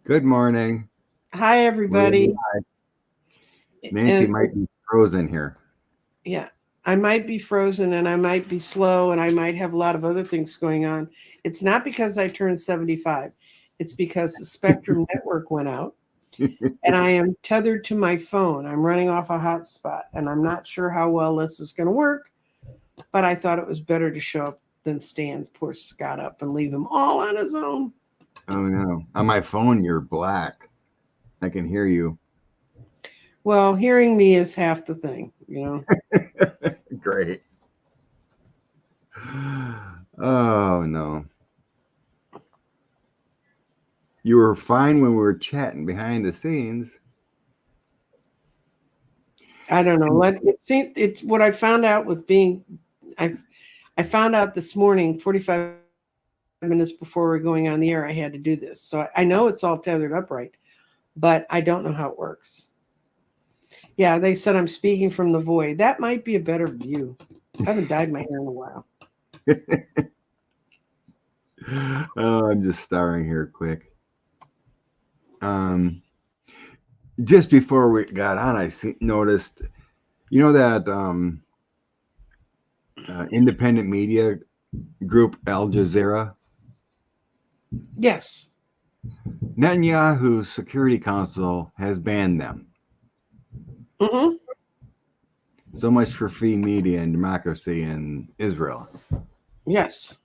Good morning. Hi, We're everybody. live. Nancy And might be frozen here. yeah, I might be frozen and I might be slow and I might have a lot of other things going on. It's not because I turned 75, it's because the Spectrum network went out and I am tethered to my phone. I'm running off a hotspot and I'm not sure how well this is going to work, but I thought it was better to show up than stand poor Scott up and leave him all on his own. Oh no. On my phone, you're black. I can hear you. Well, hearing me is half the thing. Great. Oh no. You were fine when we were chatting behind the scenes. I don't know. It's what I found out with being I I found out this morning, 45 minutes before we are going on the air, I had to do this. So I know it's all tethered up right, but I don't know how it works. Yeah, they said I'm speaking from the void. That might be a better view. I haven't dyed my hair in a while. Oh, I'm just starring here quick. Um, just before we got on, noticed, that independent media group Al Jazeera. Yes. Netanyahu's Security Council has banned them. Mm-hmm. So much for free media and democracy in Israel. Yes.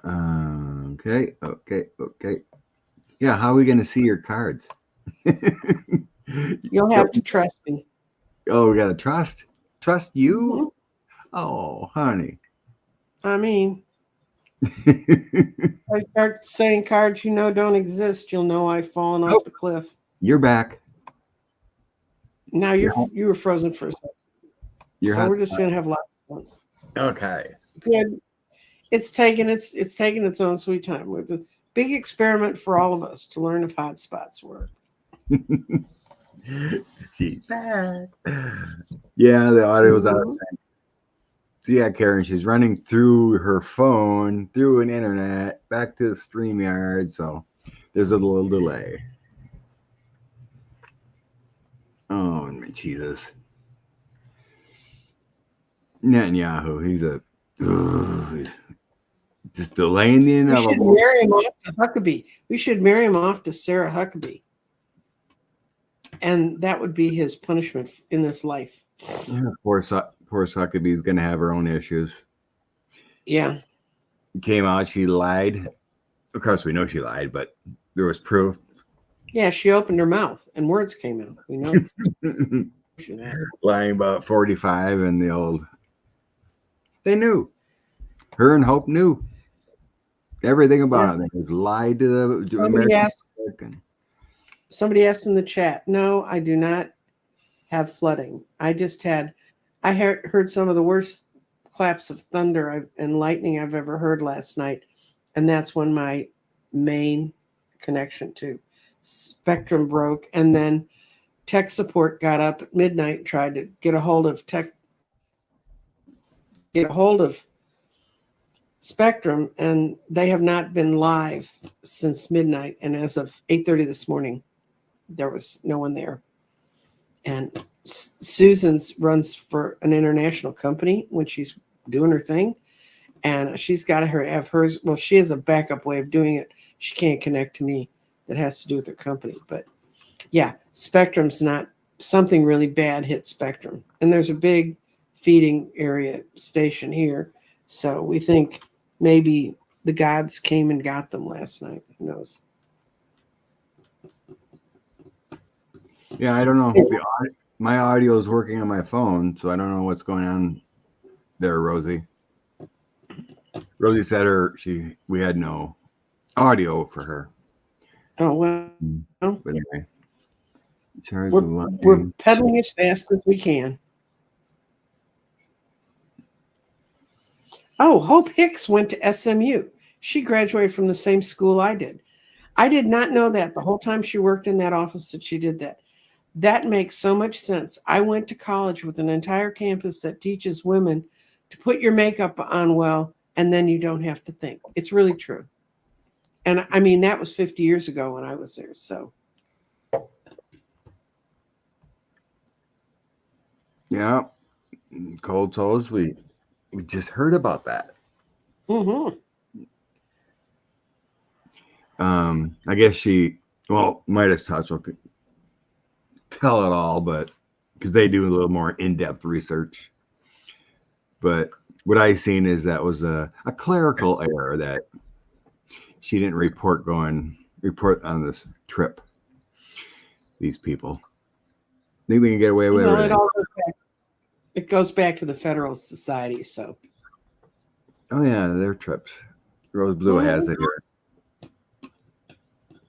Okay. Yeah, how are we going to see your cards? You'll So, have to trust me. oh, we got to trust you. Mhm. Oh, honey. I mean, if I start saying cards you know don't exist, you'll know I've fallen Oh, off the cliff. you're back. Now You're hot. you were frozen for a second. You're So hot we're just spot. gonna have lots of fun. Okay. Good. It's taking its own sweet time. It's a big experiment for all of us to learn if hotspots work. She's back. Yeah, the audio was out. Hmm. So yeah, Karen, she's running through her phone, through an internet, back to the StreamYard. So there's a little delay. Oh, Jesus. Netanyahu, he's just delaying the We should inevitable. marry him off to Huckabee. We should marry him off to Sarah Huckabee, and that would be his punishment in this life. Yeah, poor Huckabee's going to have her own issues. Yeah, Came out, she lied. Of course, we know she lied, but there was proof. yeah. She opened her mouth and words came out. We know she lied. Lying about 45 and the old. They knew. Her and Hope knew everything Yeah. about it. They just lied to Somebody American asked. public. Somebody asked in the chat. No, I do not have flooding. I heard some of the worst claps of thunder and lightning I've ever heard last night, and that's when my main connection to Spectrum broke, and then tech support got up at midnight and tried to get a hold of Spectrum, and they have not been live since midnight. And as of 8:30 this morning, there was no one there. And Susan's runs for an international company when she's doing her thing, and she's got to have hers. Well, she has a backup way of doing it. She can't connect to me. That has to do with her company. But yeah, Spectrum's not something really bad hit Spectrum, and there's a big feeding area station here, so we think maybe the gods came and got them last night. Who knows? Yeah, I don't know. My audio is working on my phone, so I don't know what's going on there, Rosie. Rosie said we had no audio for her. Oh well, But anyway, we're charge the we're line. pedaling as fast as we can. Oh, Hope Hicks went to SMU. She graduated from the same school I did. I did not know that the whole time she worked in that office that she did that. That makes so much sense. I went to college with an entire campus that teaches women to put your makeup on well, and then you don't have to think. It's really true. And I mean, that was 50 years ago when I was there. So, Yeah. Cold toes. We just heard about that. mm-hmm. I guess she, well, Midas Touch will tell it all, but because they do a little more in-depth research. But what I seen is that was a clerical error that she didn't report on this trip. These people think they can get away with Well, everything. it goes back to the Federalist Society. So, Oh yeah, their trips. Rose Blue has it here.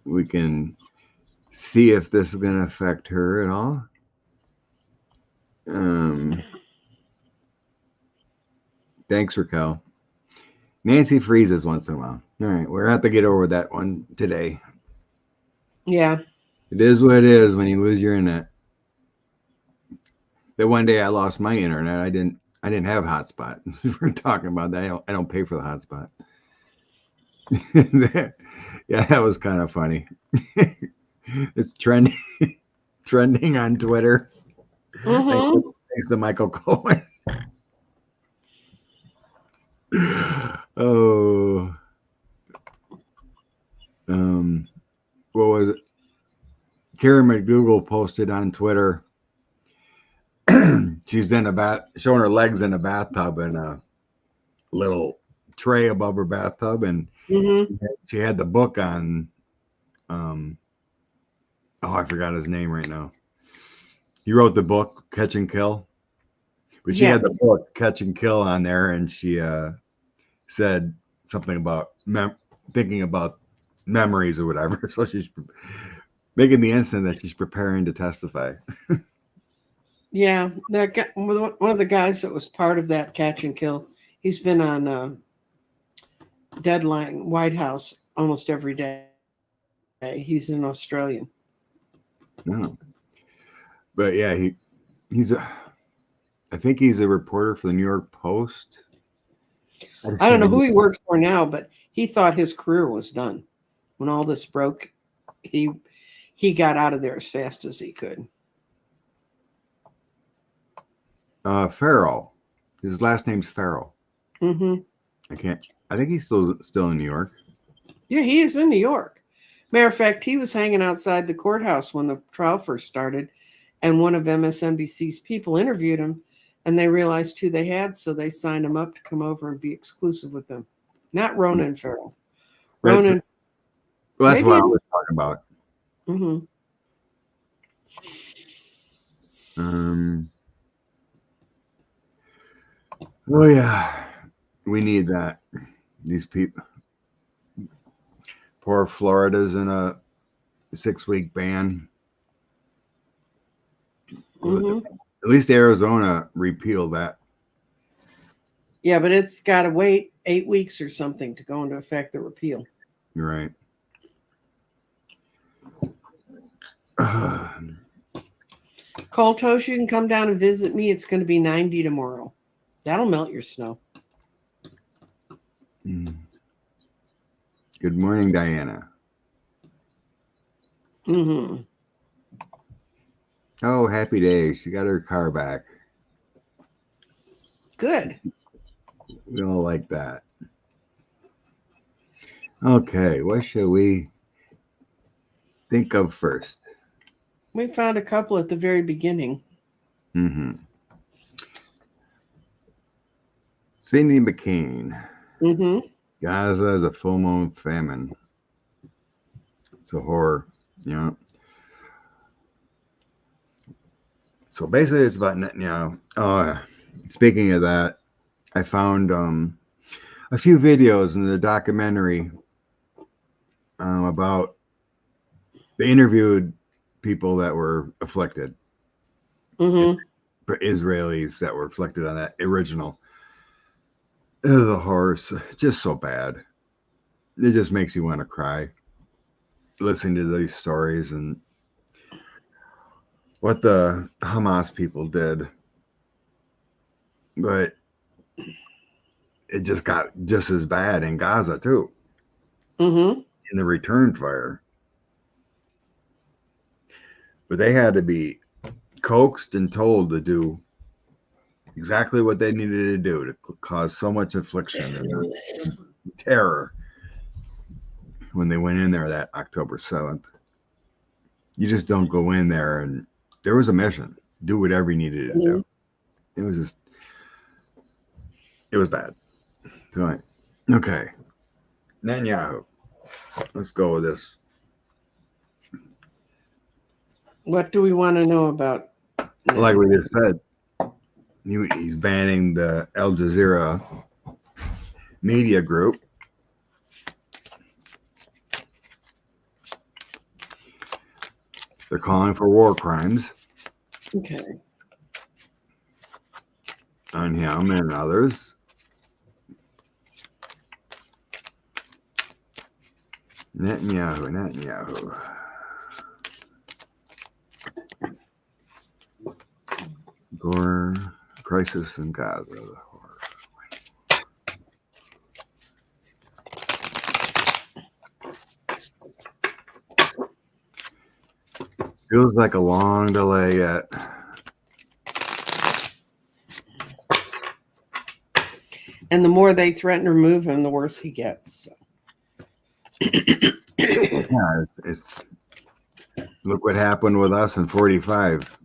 We can see if this is going to affect her at all. Thanks, Raquel. Nancy freezes once in a while. All right, we're going to have to get over that one today. yeah. It is what it is when you lose your internet. That one day I lost my internet. I didn't have Hotspot. We're talking about that. I don't pay for the Hotspot. Yeah, that was kind of funny. It's trending on Twitter. Mm-hmm. Thanks to Michael Cohen. Oh, what was it? Karen McDougal posted on Twitter. She's in a bath, showing her legs in a bathtub and a little tray above her bathtub, and she had the book on. Oh, I forgot his name right now. He wrote the book Catch and Kill, but she had the book Catch and Kill on there, and she said something about thinking about memories or whatever. So she's making the instant that she's preparing to testify. Yeah, one of the guys that was part of that Catch and Kill, he's been on Deadline White House almost every day. He's an Australian. No. But yeah, I think he's a reporter for the New York Post. I don't know who he works for now, but he thought his career was done. When all this broke, he got out of there as fast as he could. Farrell. His last name's Farrell. Mm-hmm. I think he's still in New York. Yeah, he is in New York. Matter of fact, he was hanging outside the courthouse when the trial first started, and one of MSNBC's people interviewed him, and they realized who they had, so they signed him up to come over and be exclusive with them. Not Ronan Farrell. Ronan. That's what I was talking about. Mm-hmm. Oh yeah, we need that. These people. Poor Florida's in a 6-week ban. Mm-hmm. At least Arizona repealed that. Yeah, but it's got to wait 8 weeks or something to go into effect, the repeal. You're right. Cold Toast, you can come down and visit me. It's going to be 90 tomorrow. That'll melt your snow. Good morning, Diana. Mm-hmm. Oh, happy day. She got her car back. Good. We all like that. Okay, what should we think of first? We found a couple at the very beginning. Mm-hmm. Cindy McCain. Mm-hmm. Gaza is a full-moon famine. It's a horror, you know. So basically, it's about Netanyahu. Speaking of that, I found a few videos in the documentary about they interviewed people that were afflicted, Israelis that were afflicted on that original. The horrors, just so bad. It just makes you want to cry listening to these stories and what the Hamas people did. But it just got just as bad in Gaza too. Mm-hmm. in the return fire. But they had to be coaxed and told to do exactly what they needed to do to cause so much affliction and terror when they went in there that October 7th. You just don't go in there, and there was a mission. Do whatever you needed to do. It was bad. So, okay. Netanyahu. Let's go with this. What do we want to know about? Like we just said, he's banning the Al Jazeera media group. They're calling for war crimes Okay. on him and others. Netanyahu. Gore crisis in Gaza. Feels like a long delay yet. And the more they threaten to remove him, the worse he gets. So. Yeah, it's look what happened with us in 45.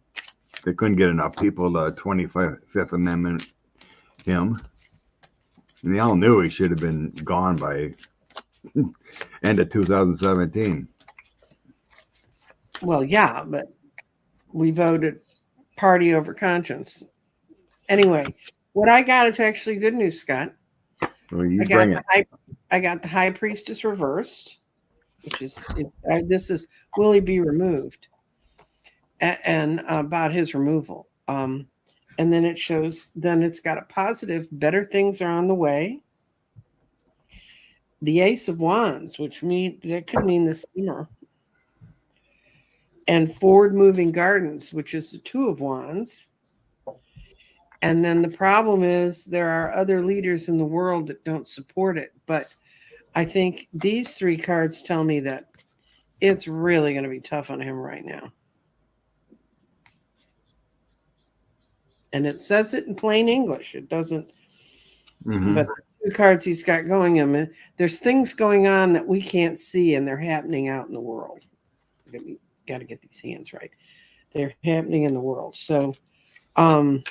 They couldn't get enough people to 25th Amendment him. And they all knew he should have been gone by end of 2017. Well, yeah, but we voted party over conscience. Anyway, what I got is actually good news, Scott. Well, you bring it. I got the high priestess reversed, which is this is will he be removed, and about his removal. And then it shows. Then it's got a positive. Better things are on the way. The Ace of Wands, which that could mean the summer. And forward moving gardens, which is the Two of Wands. And then the problem is there are other leaders in the world that don't support it. But I think these three cards tell me that it's really going to be tough on him right now. And it says it in plain English. It doesn't. Mm-hmm. But the two cards he's got going him, there's things going on that we can't see, and they're happening out in the world. Got to get these hands right. They're happening in the world. So I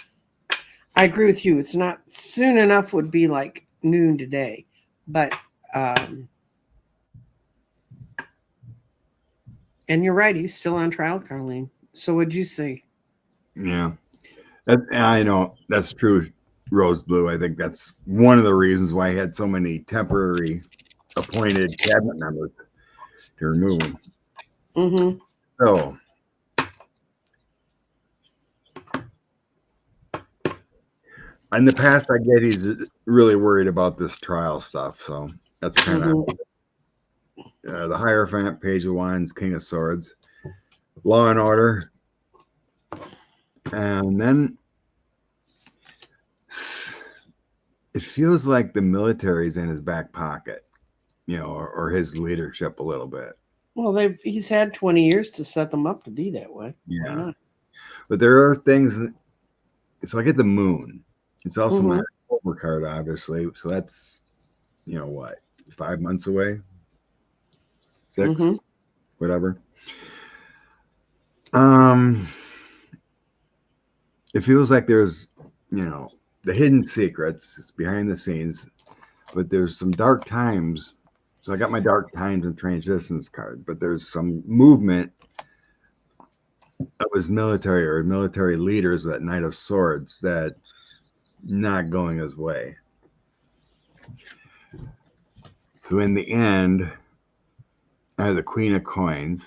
agree with you. It's not soon enough would be like noon today. But and you're right. He's still on trial, Carlene. So what'd you say? Yeah. I know that's true, Rose Blue. I think that's one of the reasons why he had so many temporary appointed cabinet members to remove him. Mm-hmm. So, in the past, I get he's really worried about this trial stuff. So that's kind of the Hierophant, Page of Wands, King of Swords, Law and Order, and then it feels like the military's in his back pocket, or his leadership a little bit. Well, he's had 20 years to set them up to be that way. Yeah. Why not? But there are things. So I get the moon. It's also my October card, obviously. So that's, 5 months away? 6? Whatever. It feels like there's, the hidden secrets. It's behind the scenes. But there's some dark times. So I got my dark times and transitions card, but there's some movement of his military or military leaders, that Knight of Swords, that's not going his way. So in the end, I have the Queen of Coins,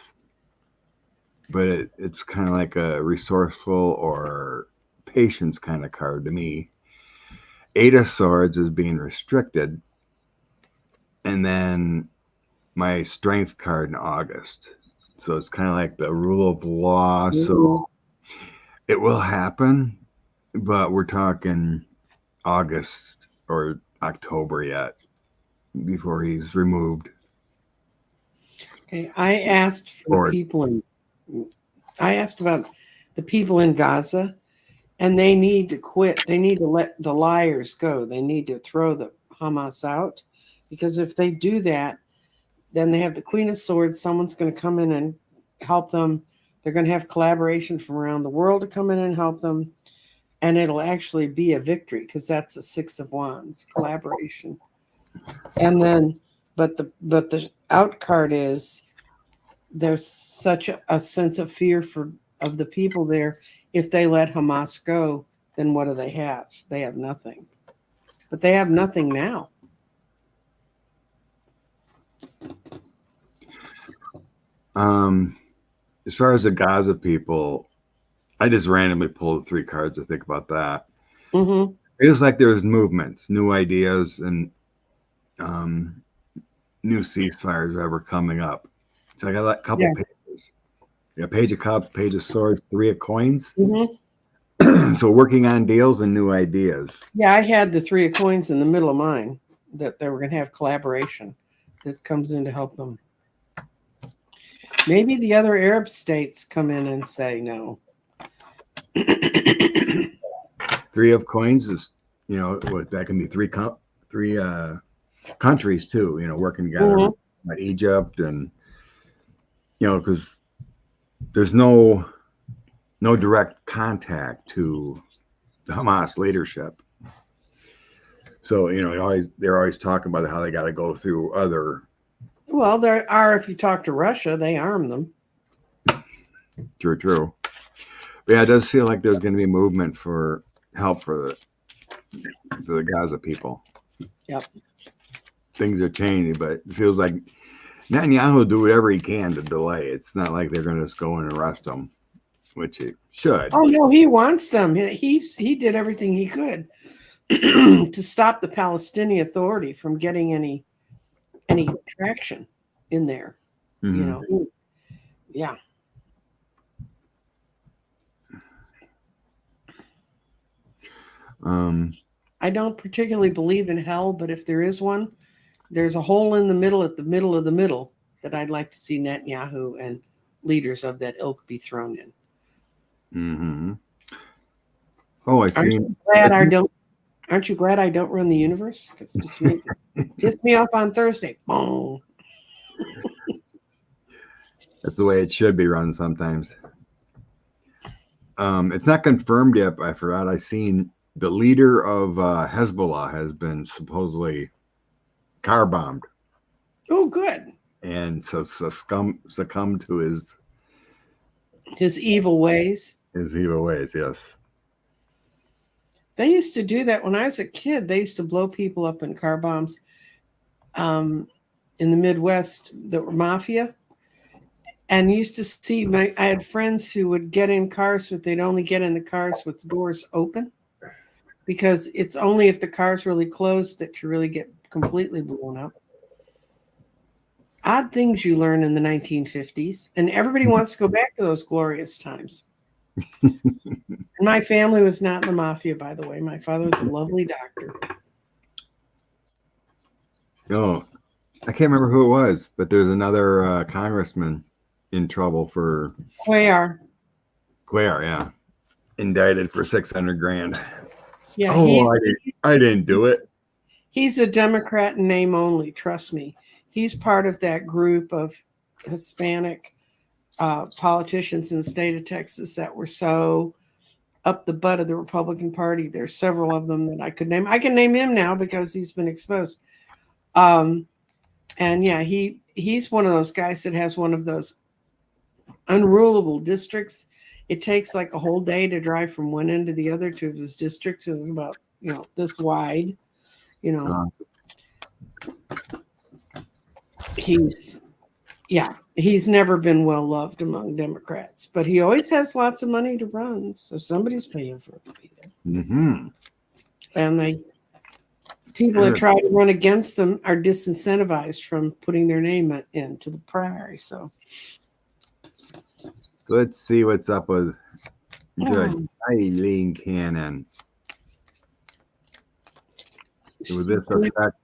but it's kind of like a resourceful or patience kind of card to me. Eight of Swords is being restricted. And then my strength card in August. So it's kind of like the rule of law. So it will happen, but we're talking August or October yet before he's removed. Okay, I asked for the people in. I asked about the people in Gaza, and they need to quit. They need to let the liars go. They need to throw the Hamas out, because if they do that, then they have the Queen of Swords. Someone's going to come in and help them. They're going to have collaboration from around the world to come in and help them, and it'll actually be a victory, because that's a Six of Wands, collaboration. And then, but the out card is there's such a sense of fear of the people there. If they let Hamas go, then what do they have? They have nothing. But they have nothing now. As far as the Gaza people, I just randomly pulled 3 cards to think about that. Mm-hmm. It was like there's movements, new ideas, and new ceasefires ever coming up. So I got a couple pages. A page of cups, page of swords, 3 of coins. Mm-hmm. So working on deals and new ideas. Yeah, I had the 3 of coins in the middle of mine, that they were going to have collaboration that comes in to help them. Maybe the other Arab states come in and say no. 3 of coins is, that can be three countries too, working together. Mm-hmm. Like Egypt, and because there's no direct contact to the Hamas leadership. So they're always talking about how they got to go through other. Well, there are. If you talk to Russia, they arm them. True. But yeah, it does feel like there's going to be movement for help for the Gaza people. Yep. Things are changing, but it feels like Netanyahu will do whatever he can to delay. It's not like they're going to just go in and arrest them, which he should. Oh no, he wants them. He did everything he could to stop the Palestinian Authority from getting any traction in there. Mm-hmm. Yeah. I don't particularly believe in hell, but if there is one, there's a hole in the middle at the middle of the middle that I'd like to see Netanyahu and leaders of that ilk be thrown in. Mm-hmm. Oh, I see. Aren't you glad I don't run the universe? Because just piss me off on Thursday. Boom. That's the way it should be run sometimes. It's not confirmed yet, but I forgot. I seen the leader of Hezbollah has been supposedly car bombed. Oh, good. And so succumbed to his evil ways. His evil ways, yes. They used to do that when I was a kid. They used to blow people up in car bombs in the Midwest that were mafia. And used to see I had friends who would get in cars, but they'd only get in the cars with the doors open, because it's only if the car's really closed that you really get completely blown up. Odd things you learn in the 1950s, and everybody wants to go back to those glorious times. And my family was not in the mafia, by the way. My father was a lovely doctor. Oh, I can't remember who it was, but there's another congressman in trouble for Cuellar, yeah, indicted for $600,000. Yeah, I didn't do it. He's a Democrat in name only. Trust me, he's part of that group of Hispanic politicians in the state of Texas that were so up the butt of the Republican Party. There's several of them that I could name. I can name him now because he's been exposed. And yeah, he's one of those guys that has one of those unrulable districts. It takes like a whole day to drive from one end to the other to his district. It's about, this wide, he's never been well loved among Democrats, but he always has lots of money to run. So somebody's paying for it to be there. Mm-hmm. And people that try to run against them are disincentivized from putting their name into the primary. So let's see what's up with Judge Eileen Cannon. Would this affect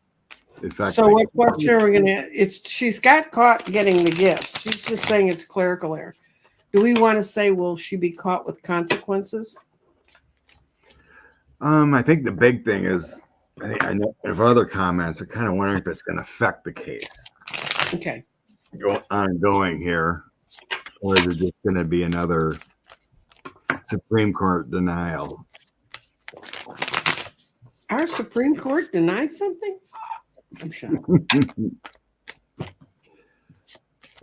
affect. So what question are we gonna? She's got caught getting the gifts. She's just saying it's clerical error. Do we want to say will she be caught with consequences? I think the big thing is, I know if other comments are kind of wondering if it's going to affect the case Okay. ongoing here, or is it just going to be another Supreme Court denial? Our Supreme Court denies something? I'm shocked.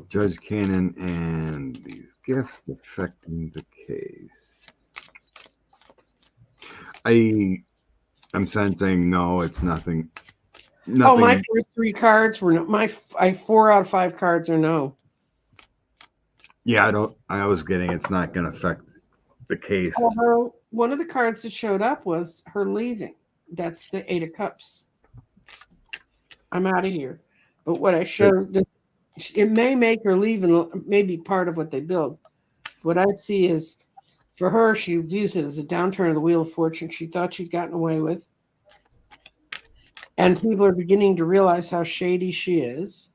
Judge Cannon and these gifts affecting the case. I'm sensing no, it's nothing. Oh, my first 3 cards were no. My 4 out of 5 cards are no. Yeah, I was getting it's not going to affect the case. Although one of the cards that showed up was her leaving. That's the 8 of Cups. I'm out of here. But what I showed, it may make her leave and maybe part of what they build. What I see is, for her, she views it as a downturn of the Wheel of Fortune she thought she'd gotten away with. And people are beginning to realize how shady she is.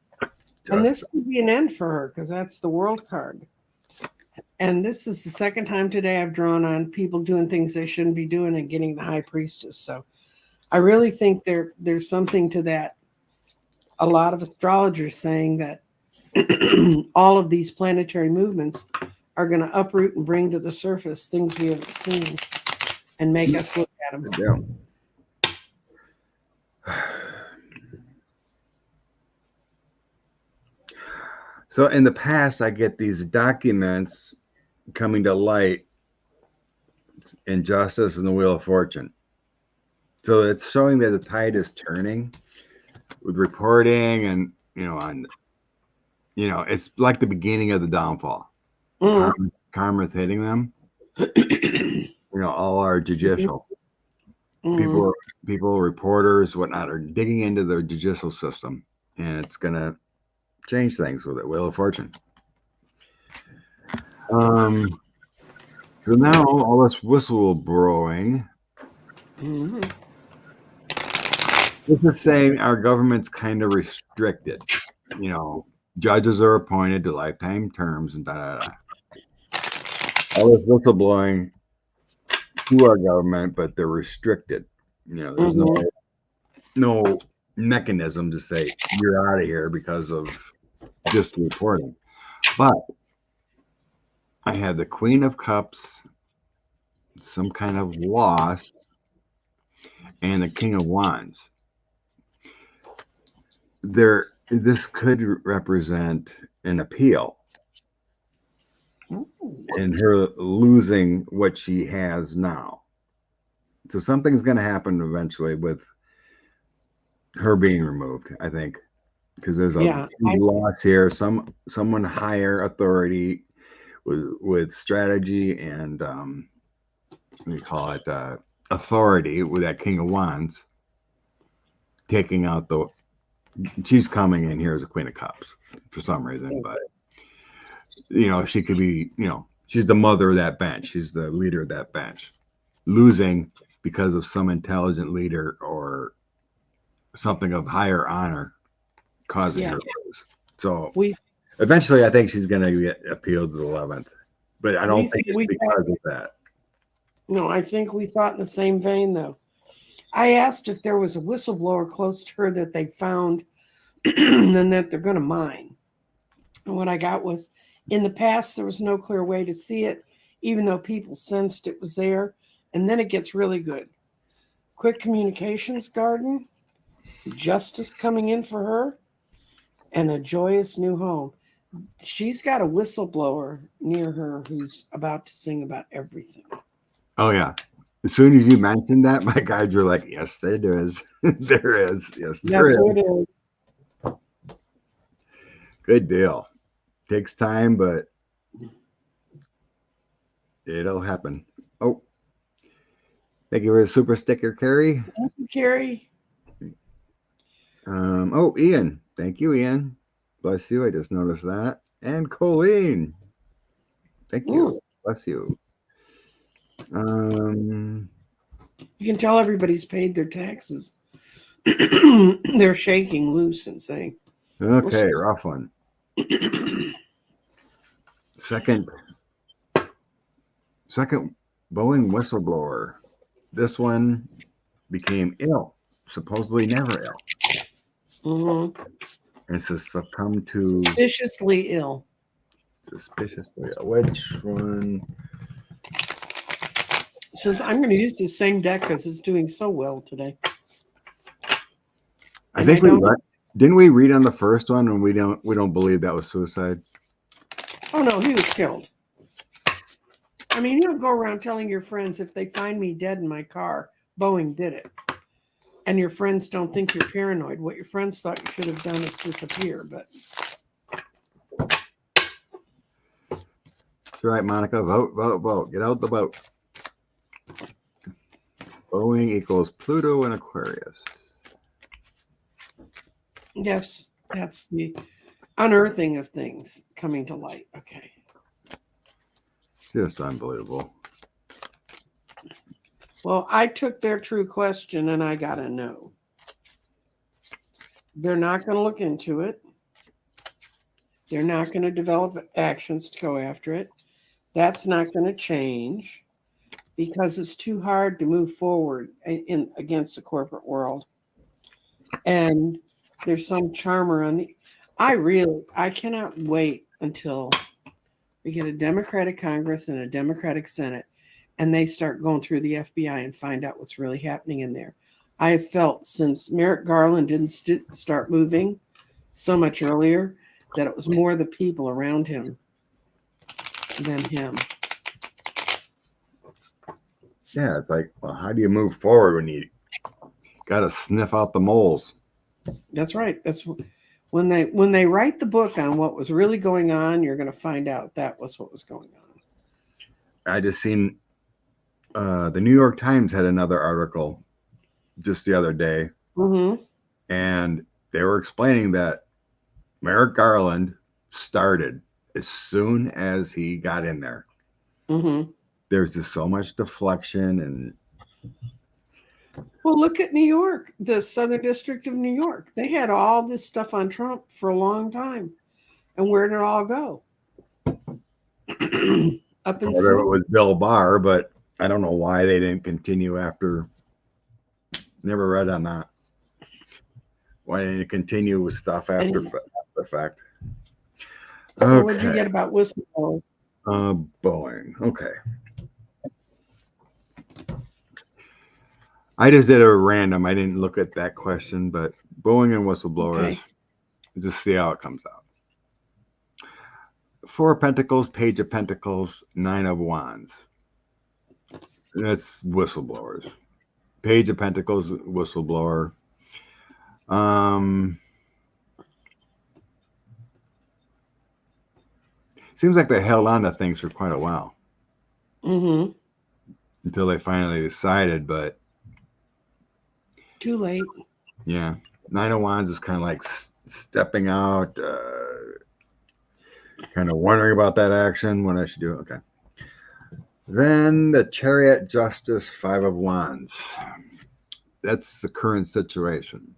And this could be an end for her because that's the World card. And this is the second time today I've drawn on people doing things they shouldn't be doing and getting the High Priestess. So I really think there's something to that. A lot of astrologers saying that all of these planetary movements are going to uproot and bring to the surface things we haven't seen and make us look at them. Yeah. So in the past, I get these documents coming to light, Injustice and the Wheel of Fortune. So it's showing that the tide is turning with reporting and, it's like the beginning of the downfall. Karma's hitting them. All our judicial people, reporters, whatnot, are digging into their judicial system, and it's going to change things with it. Wheel of Fortune. So now all this whistleblowing. This is saying our government's kind of restricted. Judges are appointed to lifetime terms and da. All this whistleblowing to our government, but they're restricted. There's no mechanism to say you're out of here because of just reporting. But I had the Queen of Cups, some kind of loss, and the King of Wands. This could represent an appeal and her losing what she has now. So something's going to happen eventually with her being removed, I think, because there's a loss here. Someone higher authority with strategy and we call it authority with that King of Wands taking out she's coming in here as a Queen of Cups for some reason, but she could be, she's the mother of that bench. She's the leader of that bench, losing because of some intelligent leader or something of higher honor causing her to lose. So eventually I think she's going to get appealed to the 11th, but I don't think it's because of that. No, I think we thought in the same vein, though. I asked if there was a whistleblower close to her that they found and that they're going to mine. And what I got was, in the past, there was no clear way to see it, even though people sensed it was there. And then it gets really good. Quick communications garden, justice coming in for her, and a joyous new home. She's got a whistleblower near her who's about to sing about everything. Oh, yeah. As soon as you mentioned that, my guys were like, yes, there is. There is. Yes, there is. That's what it is. Good deal. Takes time, but it'll happen. Oh, thank you for the super sticker, Carrie. Thank you, Carrie. Ian. Thank you, Ian. Bless you. I just noticed that. And Colleen. Thank you. Ooh. Bless you. You can tell everybody's paid their taxes. They're shaking loose and saying, Okay, rough one. Second Boeing whistleblower. This one became ill, supposedly never ill, and succumbed to suspiciously ill. suspiciously ill. Which one? Since I'm going to use the same deck because it's doing so well today. I think didn't we read on the first one, and we don't believe that was suicide? Oh no, he was killed. I mean, you don't go around telling your friends if they find me dead in my car, Boeing did it. And your friends don't think you're paranoid. What your friends thought you should have done is disappear, but That's right, Monica. Vote, vote, vote. Get out the boat. Boeing equals Pluto and Aquarius. yes, that's the unearthing of things coming to light. Okay. Just unbelievable. Well, I took their true question and I got a no. They're not going to look into it. They're not going to develop actions to go after it. That's not going to change because it's too hard to move forward against the corporate world. And there's some charmer on the. I cannot wait until we get a Democratic Congress and a Democratic Senate, and they start going through the FBI and find out what's really happening in there. I have felt since Merrick Garland didn't start moving so much earlier that it was more the people around him than him. Yeah, it's like, well, how do you move forward when you got to sniff out the moles? That's right. That's when they write the book on what was really going on, you're going to find out that was what was going on. I just seen the New York Times had another article just the other day, and they were explaining that Merrick Garland started as soon as he got in there. There's just so much deflection and. Well, look at New York, the Southern District of New York. They had all this stuff on Trump for a long time. And where did it all go? Up in Whatever it was Bill Barr, but I don't know why they didn't continue after. Never read on that. Why didn't you continue with stuff after the fact? So what did you get about whistleblower? Boeing. Okay. I just did a random. I didn't look at that question, but Boeing and whistleblowers. Just see how it comes out. Four of Pentacles, Page of Pentacles, Nine of Wands. That's whistleblowers. Page of Pentacles, whistleblower. Seems like they held on to things for quite a while. Until they finally decided, but too late. Yeah. Nine of Wands is kind of like stepping out, kind of wondering about that action, what I should do. Okay. Then the Chariot, Justice, Five of Wands. That's the current situation.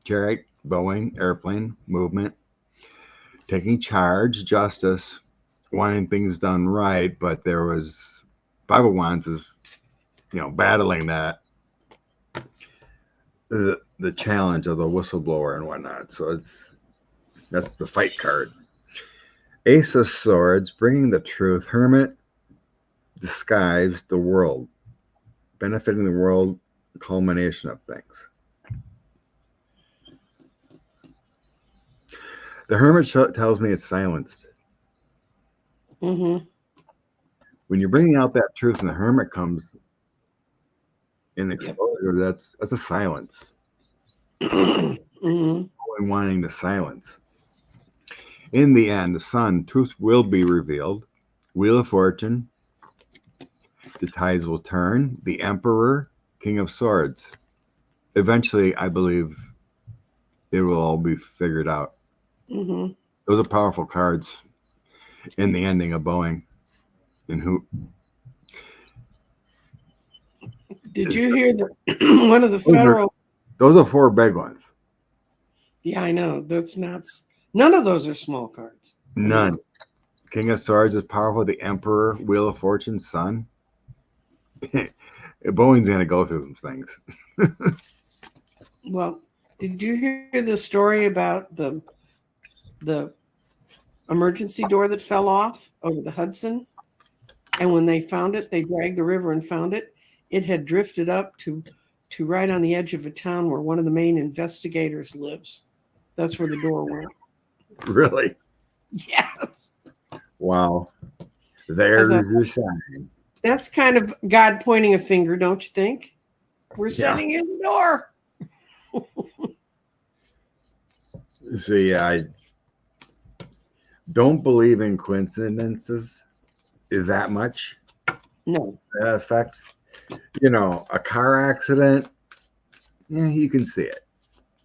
Chariot, Boeing, airplane, movement, taking charge, justice, wanting things done right, but there was Five of Wands is, battling that. The challenge of the whistleblower and whatnot. So that's the fight card. Ace of Swords, bringing the truth. Hermit, disguise the world, benefiting the world, culmination of things. The Hermit tells me it's silenced. When you're bringing out that truth and the Hermit comes in exposure, that's a silence. Wanting the silence. In the end, the Sun, truth will be revealed. Wheel of Fortune, the tides will turn. The Emperor, King of Swords. Eventually, I believe it will all be figured out. Those are powerful cards in the ending of Boeing. And who? Did you hear that one of the Those are, federal? those are four big ones. Yeah, I know. That's not. None of those are small cards. None. King of Swords is powerful. The Emperor, Wheel of Fortune, Sun. Boeing's going to go through some things. Well, did you hear the story about the emergency door that fell off over the Hudson? And when they found it, they dragged the river and found it. It had drifted up to right on the edge of a town where one of the main investigators lives. That's where the door went. Really? Yes. Wow. I There's thought, your sign. that's kind of God pointing a finger, don't you think? We're Yeah. sending you the door. See, I don't believe in coincidences. Is that much No. effect? You know, a car accident, yeah, you can see it.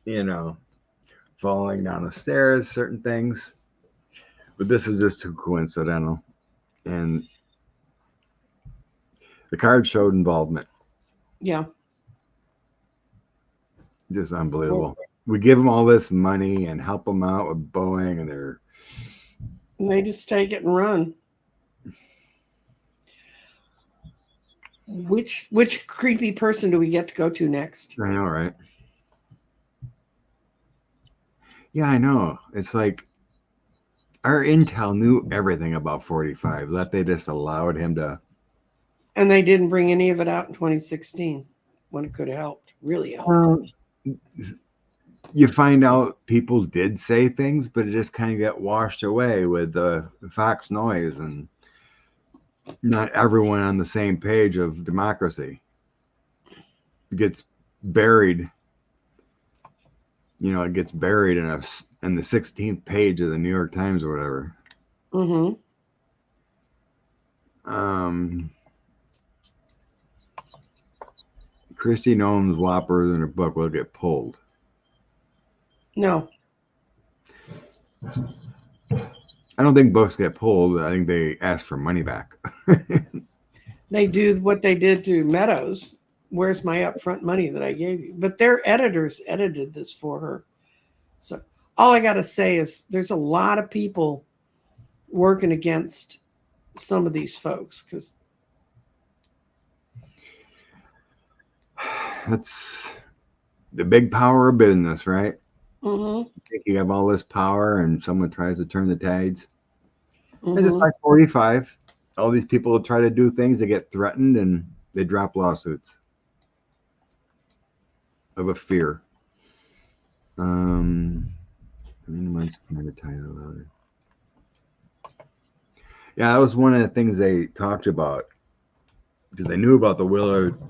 You know, falling down the stairs, certain things. But this is just too coincidental. And the card showed involvement. Yeah. Just unbelievable. We give them all this money and help them out with Boeing, and they're And they just take it and run. Which creepy person do we get to go to next? I know, right? Yeah, I know. It's like our intel knew everything about 45, that they just allowed him to. And they didn't bring any of it out in 2016 when it could have helped, really helped. You find out people did say things, but it just kind of got washed away with the Fox noise, and not everyone on the same page of democracy. It gets buried. You know, it gets buried in the 16th page of the New York Times or whatever. Mm-hmm. Christy Noam's whoppers in her book will get pulled. No. I don't think books get pulled. I think they ask for money back. They do what they did to Meadows. Where's my upfront money that I gave you? But their editors edited this for her. So all I got to say is there's a lot of people working against some of these folks because That's the big power of business, right? mm-hmm, I think you have all this power and someone tries to turn the tides. It's just mm-hmm. like 45. All these people try to do things, they get threatened and they drop lawsuits of a fear. Yeah, that was one of the things they talked about because they knew about the Willard.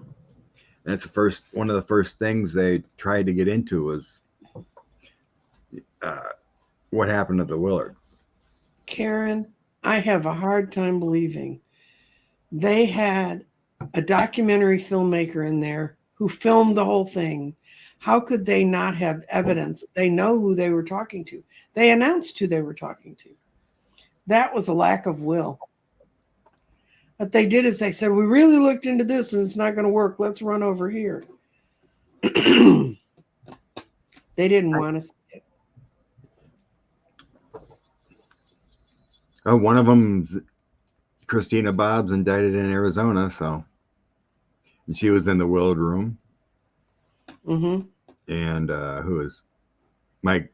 And it's one of the first things they tried to get into was what happened to the Willard. Karen, I have a hard time believing they had a documentary filmmaker in there who filmed the whole thing. How could they not have evidence? They know who they were talking to. They announced who they were talking to. That was a lack of will. What they did is they said, we really looked into this and it's not going to work. Let's run over here. They didn't want to see it. Oh, one of them's Christina Bob's indicted in Arizona, so and she was in the Willard room. Mm-hmm. And who is Mike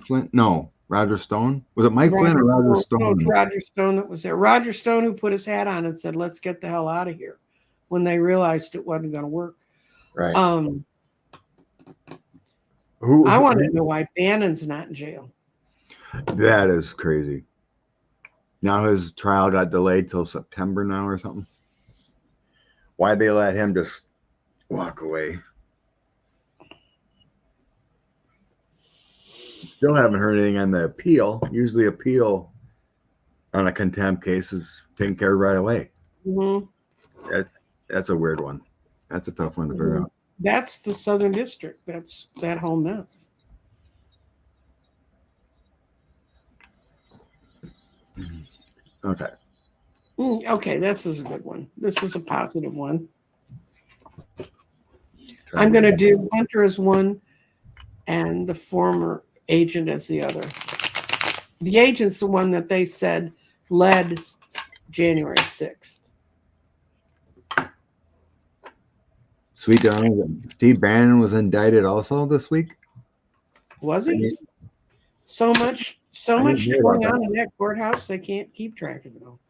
Flynn? No, Roger Stone. Was it Mike Flynn or Roger Stone? No, it's Roger Stone that was there. Roger Stone who put his hat on and said, let's get the hell out of here when they realized it wasn't going to work. Right. I want to know why Bannon's not in jail. That is crazy. Now his trial got delayed till September now or something. Why'd they let him just walk away? Still haven't heard anything on the appeal. Usually appeal on a contempt case is taken care of right away. Mm-hmm. That's a weird one. That's a tough one to figure out. That's the Southern District. That's that whole mess. Okay. Okay, this is a good one. This is a positive one. I'm going to do Hunter as one and the former agent as the other. The agent's the one that they said led January 6th. Sweet darling. Steve Bannon was indicted also this week. Was he? So much going on in that courthouse, they can't keep track of it all.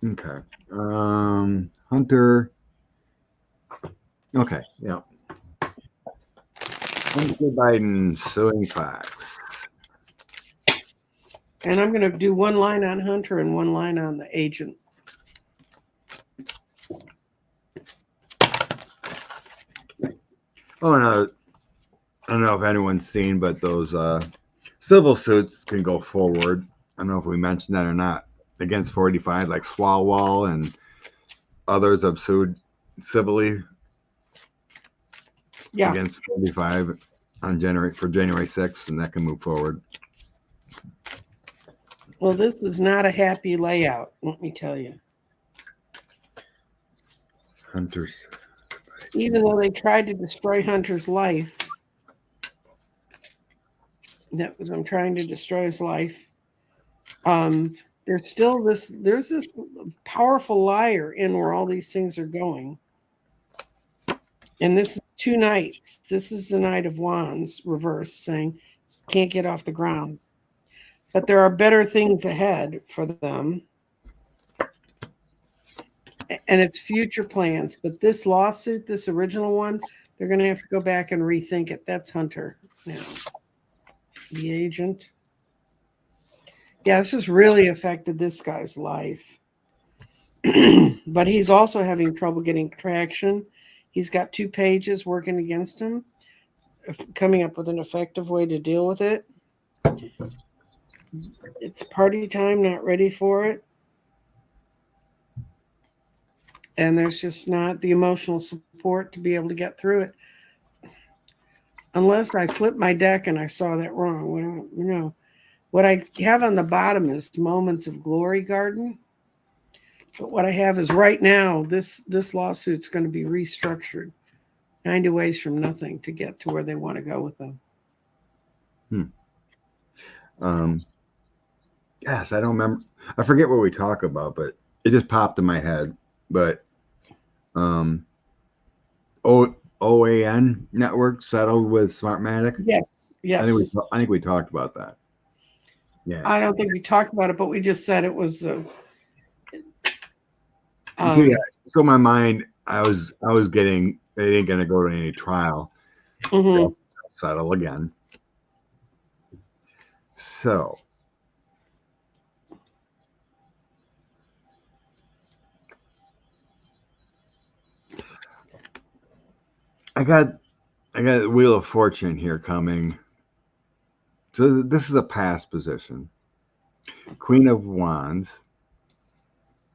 Okay. Hunter. Okay. Yeah. Hunter Biden suing Fox. And I'm going to do one line on Hunter and one line on the agent. Oh, no. I don't know if anyone's seen, but those civil suits can go forward. I don't know if we mentioned that or not. Against 45, like Swalwell and others have sued civilly against 45 on January 6th, and that can move forward. Well, this is not a happy layout, let me tell you. Hunter's. Even though they tried to destroy Hunter's life, I'm trying to destroy his life. There's this powerful liar in where all these things are going. And this is 2 nights. This is the Knight of Wands reverse, saying can't get off the ground. But there are better things ahead for them. And it's future plans. But this lawsuit, this original one, they're going to have to go back and rethink it. That's Hunter now. The agent. Yeah, this has really affected this guy's life. But he's also having trouble getting traction. He's got 2 pages working against him, coming up with an effective way to deal with it. It's party time, not ready for it. And there's just not the emotional support to be able to get through it. Unless I flipped my deck and I saw that wrong. Well, you know, what I have on the bottom is Moments of Glory Garden. But what I have is right now, this lawsuit's going to be restructured 90 ways from nothing to get to where they want to go with them. Yes, I don't remember. I forget what we talk about, but it just popped in my head. But OAN network settled with Smartmatic. Yes. I think we talked about that. Yeah. I don't think we talked about it, but we just said it was. Yeah. So in my mind, I was getting they ain't gonna go to any trial. Mm-hmm. Settle again. So. I got Wheel of Fortune here coming. So this is a past position. Queen of Wands.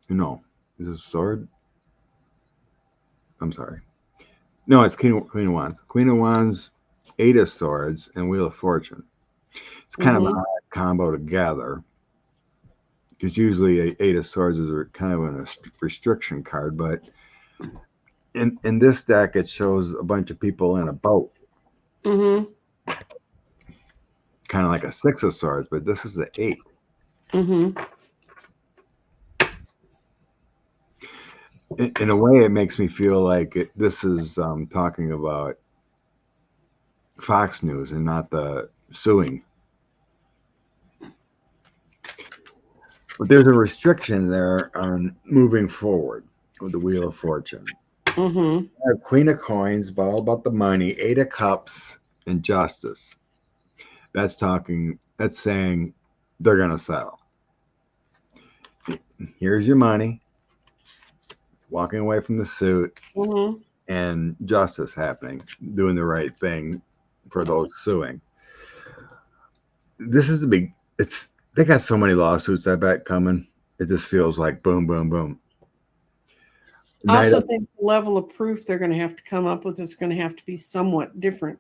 No, is it a sword? I'm sorry. No, it's Queen of Wands. Queen of Wands, 8 of Swords, and Wheel of Fortune. It's kind of an odd combo together. Because usually 8 of Swords is kind of a restriction card, but in this deck it shows a bunch of people in a boat. Mm-hmm. Kind of like a 6 of Swords, but this is the 8. Mm-hmm. In a way, it makes me feel like this is talking about Fox News and not the suing. But there's a restriction there on moving forward with the Wheel of Fortune. Mm-hmm. Queen of Coins, all about the money, 8 of Cups, and Justice. That's saying they're going to settle. Here's your money. Walking away from the suit, and justice happening, doing the right thing for those suing. This is they got so many lawsuits, I bet, coming. It just feels like boom, boom, boom. I also think the level of proof they're going to have to come up with is going to have to be somewhat different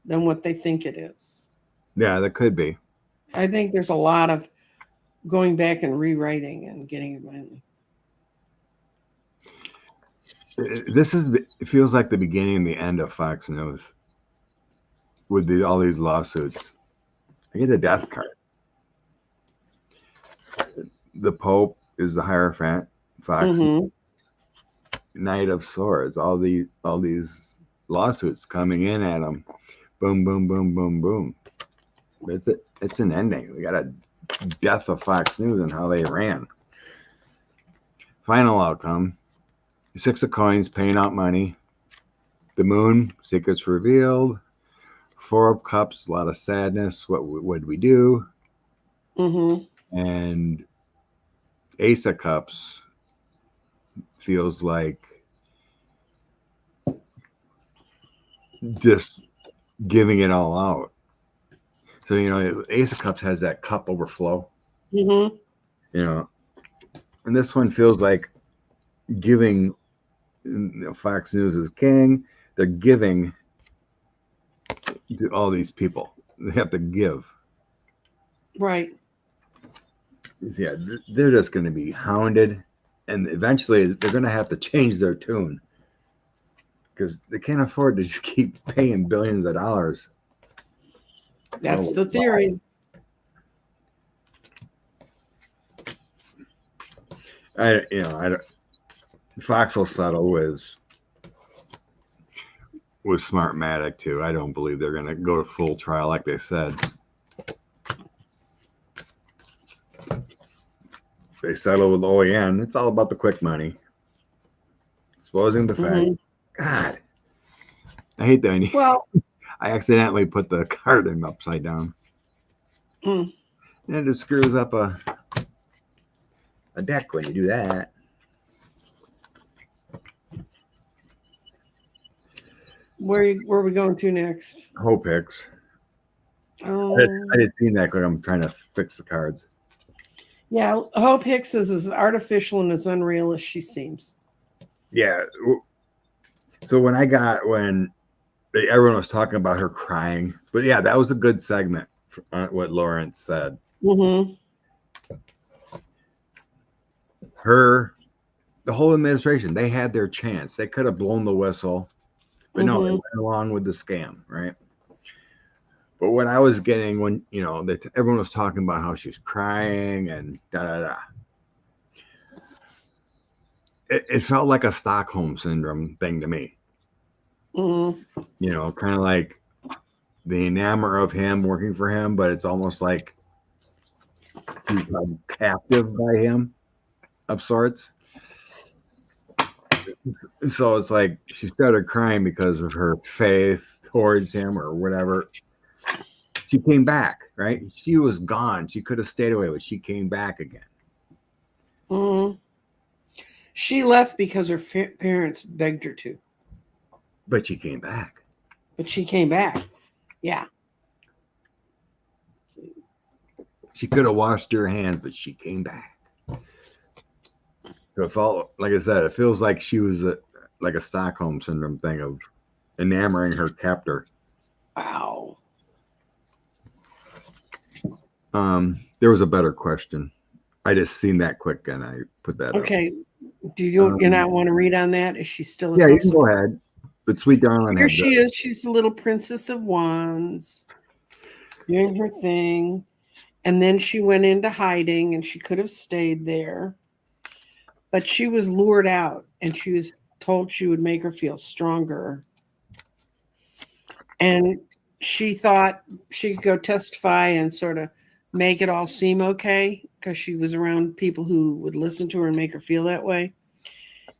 than what they think it is. Yeah, that could be. I think there's a lot of going back and rewriting and getting it. It feels like the beginning and the end of Fox News with all these lawsuits. I get the death card. The Pope is the Hierophant. Fox Knight of Swords. All these lawsuits coming in at them. Boom, boom, boom, boom, boom. It's an ending. We got a death of Fox News and how they ran. Final outcome: 6 of coins, paying out money. The moon, secrets revealed. 4 of cups, a lot of sadness. What would we do? And Ace of cups feels like just giving it all out. So, Ace of Cups has that cup overflow. And this one feels like giving. Fox News is king. They're giving to all these people. They have to give. Right. Yeah, they're just going to be hounded. And eventually they're going to have to change their tune. Because they can't afford to just keep paying billions of dollars. That's the theory. I don't. Fox will settle with Smartmatic too. I don't believe they're going to go to full trial like they said. They settle with OAN. It's all about the quick money. Exposing the fact. God, I hate that. Well, I accidentally put the card in upside down. And it just screws up a deck when you do that. Where are we going to next? Hope Hicks. I just seen that because I'm trying to fix the cards. Yeah, Hope Hicks is as artificial and as unreal as she seems. Yeah. So when everyone was talking about her crying, but yeah, that was a good segment. What Lawrence said. The whole administration, they had their chance. They could have blown the whistle, but no, they went along with the scam, right? But what I was getting when everyone was talking about how she's crying and da da da. It felt like a Stockholm syndrome thing to me. Kind of like the enamor of him working for him, but it's almost like she's captive by him of sorts. So it's like she started crying because of her faith towards him or whatever. She came back, right? She was gone. She could have stayed away, but she came back again. She left because her parents begged her to. But she came back. Yeah. She could have washed her hands, but she came back. So it felt, like I said, it feels like she was like a Stockholm syndrome thing of enamoring her captor. Wow. There was a better question. I just seen that quick and I put that up. Okay. Do you not want to read on that? Is she still a you can go ahead. But sweet darling. Here she is. She's the little Princess of Wands doing her thing. And then she went into hiding and she could have stayed there. But she was lured out and she was told she would make her feel stronger. And she thought she could go testify and sort of make it all seem okay because she was around people who would listen to her and make her feel that way.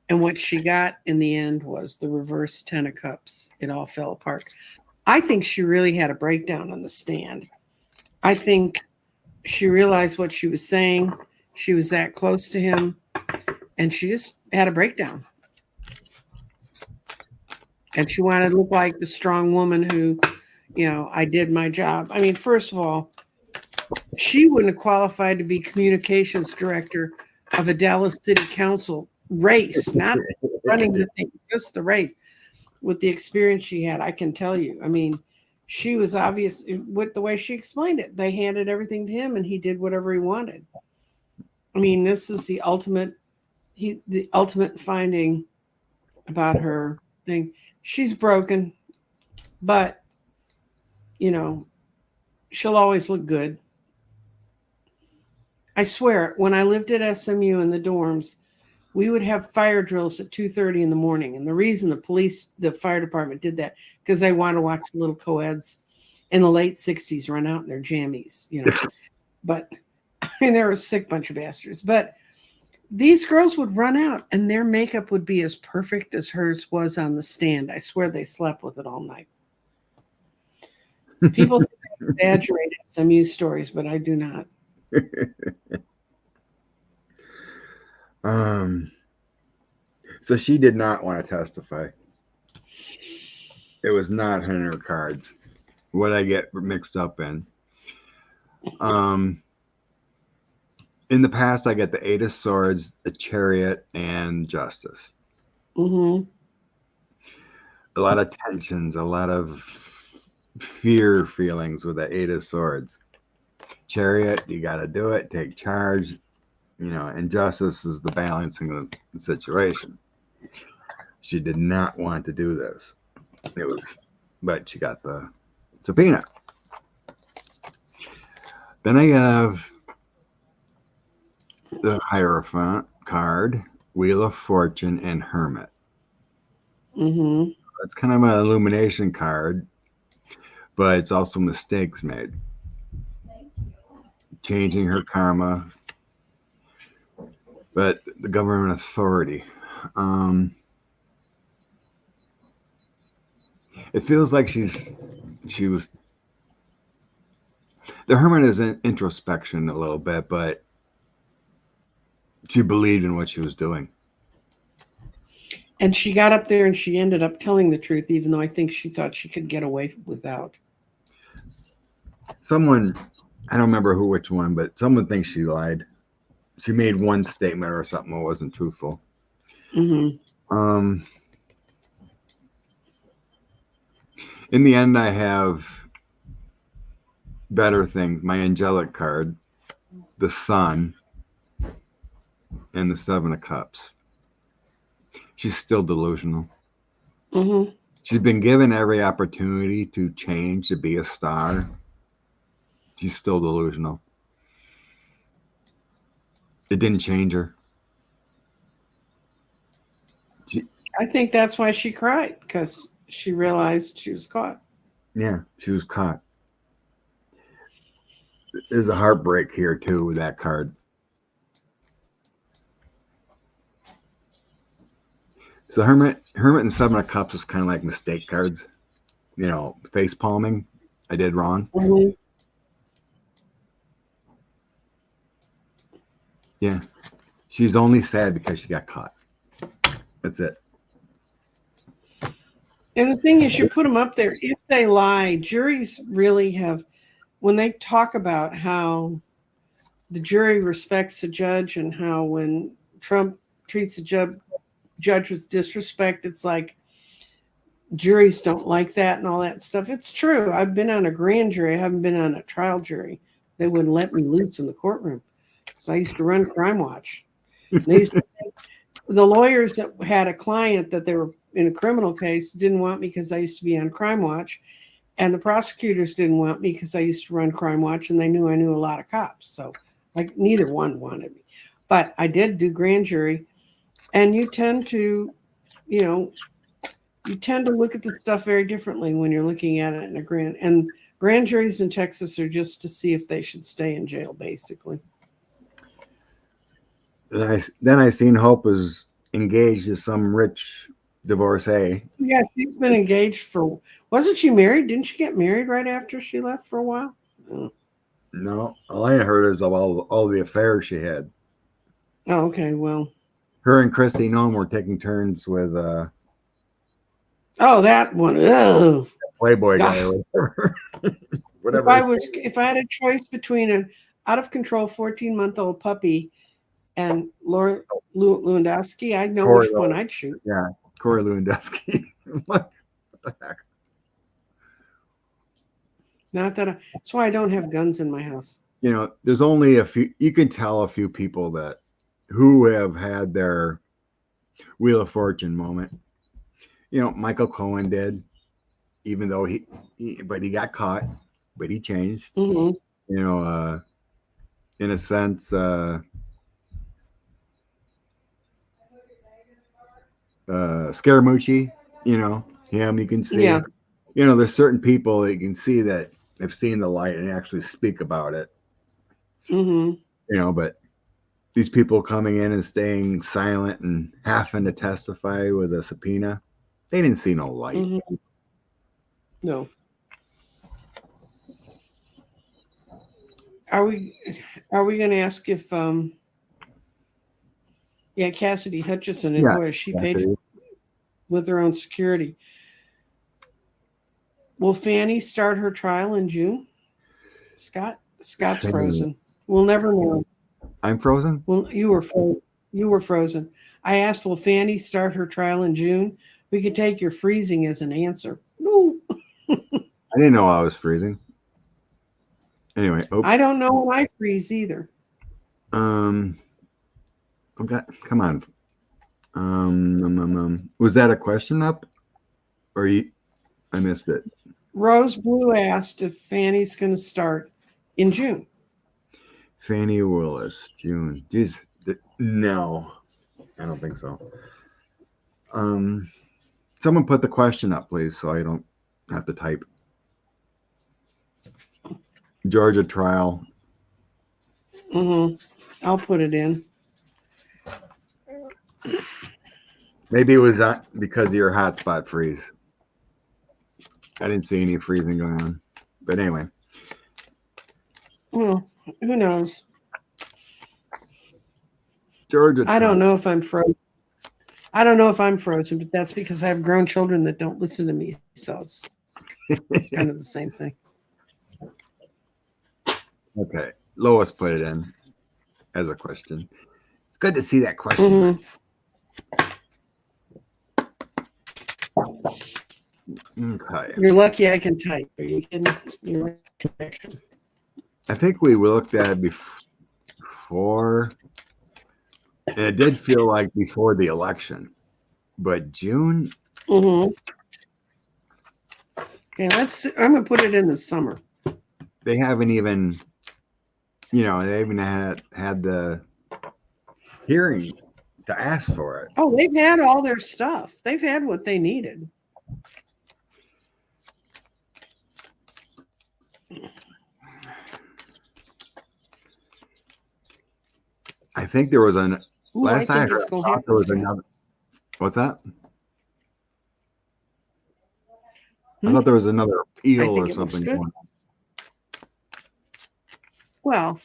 And what she got in the end was the reverse 10 of cups. It all fell apart. I think she really had a breakdown on the stand. I think she realized what she was saying. She was that close to him. And she just had a breakdown. And she wanted to look like the strong woman who, I did my job. I mean, first of all, she wouldn't have qualified to be communications director of a Dallas City Council race, not running the thing, just the race. With the experience she had, I can tell you. I mean, she was obvious with the way she explained it. They handed everything to him and he did whatever he wanted. I mean, this is the ultimate finding about her thing. She's broken, but she'll always look good. I swear, when I lived at SMU in the dorms, we would have fire drills at 2:30 in the morning. And the reason the fire department did that, because they want to watch the little co-eds in the late 60s run out in their jammies, But I mean, they're a sick bunch of bastards. But these girls would run out and their makeup would be as perfect as hers was on the stand. I swear they slept with it all night. People think I exaggerate SMU stories, but I do not. So she did not want to testify. It was not in her cards. What I get mixed up in. In the past, I get the Eight of Swords, the Chariot, and Justice. Mm-hmm. A lot of tensions, a lot of fear feelings with the Eight of Swords. Chariot, you got to do it, take charge, and Justice is the balancing of the situation. She did not want to do this. But she got the subpoena. Then I have the Hierophant card, Wheel of Fortune, and Hermit. Mm-hmm. That's kind of an illumination card, but it's also mistakes made. Changing her karma, but the government authority. It feels like she was. The Hermit is in introspection a little bit, but she believed in what she was doing. And she got up there and she ended up telling the truth, even though I think she thought she could get away without. Someone, I don't remember which one, but someone thinks she lied. She made one statement or something that wasn't truthful. Mm-hmm. In the end, I have better things. My angelic card, the Sun, and the Seven of Cups. She's still delusional. Mm-hmm. She's been given every opportunity to change, to be a star. She's still delusional. It didn't change her. I think that's why she cried, because she realized she was caught. Yeah, she was caught. There's a heartbreak here, too, with that card. So Hermit and Seven of Cups was kind of like mistake cards. Face palming. I did wrong. Mm-hmm. Yeah. She's only sad because she got caught. That's it. And the thing is, you put them up there. If they lie, juries really have, when they talk about how the jury respects the judge and how when Trump treats a judge with disrespect, it's like juries don't like that and all that stuff. It's true. I've been on a grand jury. I haven't been on a trial jury. They wouldn't let me loose in the courtroom because I used to run Crime Watch. The lawyers that had a client that they were in a criminal case didn't want me because I used to be on Crime Watch, and the prosecutors didn't want me because I used to run Crime Watch, and they knew I knew a lot of cops. So neither one wanted me, but I did do grand jury, and you tend to look at the stuff very differently when you're looking at it in a grand juries in Texas are just to see if they should stay in jail, basically. Then I seen Hope is engaged to some rich divorcee. Yeah, she's been engaged wasn't she married? Didn't she get married right after she left for a while? No, all I heard is of all the affairs she had. Oh, okay, well. Her and Christy Nome were taking turns with oh, that one. Oh, Playboy guy or whatever. If I had a choice between an out of control 14-month-old puppy and Laura Lewandowski, I know which one I'd shoot. Yeah, Corey Lewandowski. What the heck? That's why I don't have guns in my house. There's only a few. You can tell a few people who have had their Wheel of Fortune moment. Michael Cohen did, even though he got caught, but he changed. Hmm. In a sense, Scaramucci, him, you can see, Yeah. there's certain people that you can see that have seen the light and actually speak about it, Hmm. but these people coming in and staying silent and having to testify with a subpoena, they didn't see no light. Hmm. No. Are we going to ask if Cassidy Hutchison, and Yeah, boy, is she paid Cassidy. with her own security. Will Fanny start her trial in June? Scott's Fanny. frozen. We'll never know. I'm frozen. Well, you were frozen. I asked, will Fanny start her trial in June? We could take your freezing as an answer. No. I didn't know I was freezing. Anyway, I don't know when I freeze either. Okay, come on. Was that a question up, or I missed it? Rose Blue asked if Fanny's going to start in June. Fannie Willis, June. Jeez, no, I don't think so. Someone put the question up, please, so I don't have to type. Georgia trial. I'll put it in. Maybe it was because of your hotspot freeze. I didn't see any freezing going on, but anyway. Well, who knows? Georgia trial. I don't know if I'm frozen. I don't know if I'm frozen, but that's because I have grown children that don't listen to me. So it's kind of the same thing. Okay. Lois put it in as a question. It's good to see that question. Okay. You're lucky I can type. Are you kidding? You're connection. I think we looked at it before, and it did feel like before the election, but June. Okay, I'm gonna put it in the summer. They haven't even, they haven't had the hearing to ask for it. Oh, they've had all their stuff. They've had what they needed. I think there was last I I heard, there was another. What's that? I thought there was another appeal or something going on. Well,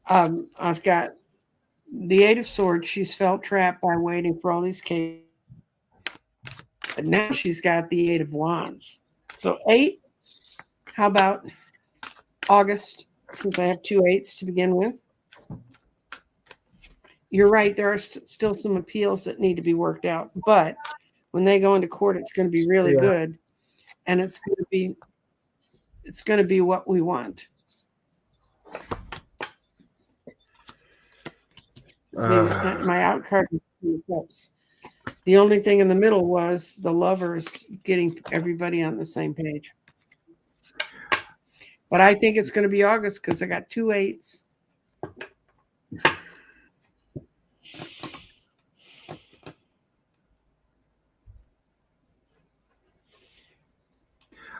I've got the Eight of Swords. She's felt trapped by waiting for all these cases. But now she's got the Eight of Wands. So 8, how about August, since I have 2 8s to begin with? You're right. There are still some appeals that need to be worked out. But when they go into court, it's going to be really good. And it's going to be what we want. My out card is 2 of Cups. The only thing in the middle was the Lovers getting everybody on the same page. But I think it's going to be August because I got 2 8s.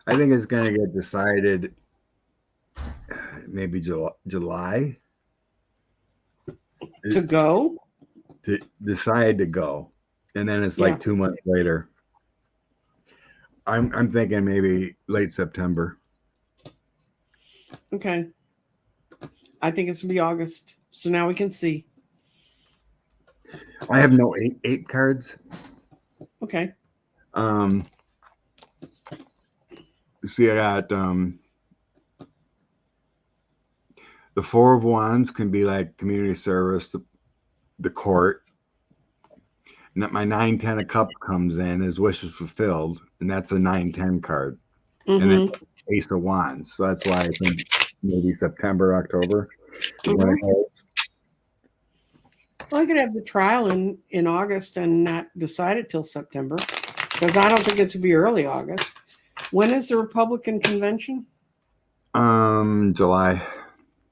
I think it's going to get decided maybe July. To go? To decide to go. And then it's like 2 months later. I'm thinking maybe late September. Okay. I think it's going to be August. So now we can see. I have no eight cards. Okay. See, I got the Four of Wands can be like community service, the court. And my 9, 10 of Cups comes in as wishes fulfilled, and that's a 9, 10 card. And then Ace of Wands. So that's why I think maybe September, October. Well, I could have the trial in August and not decide it till September, because I don't think it's going to be early August. When is the Republican convention? July.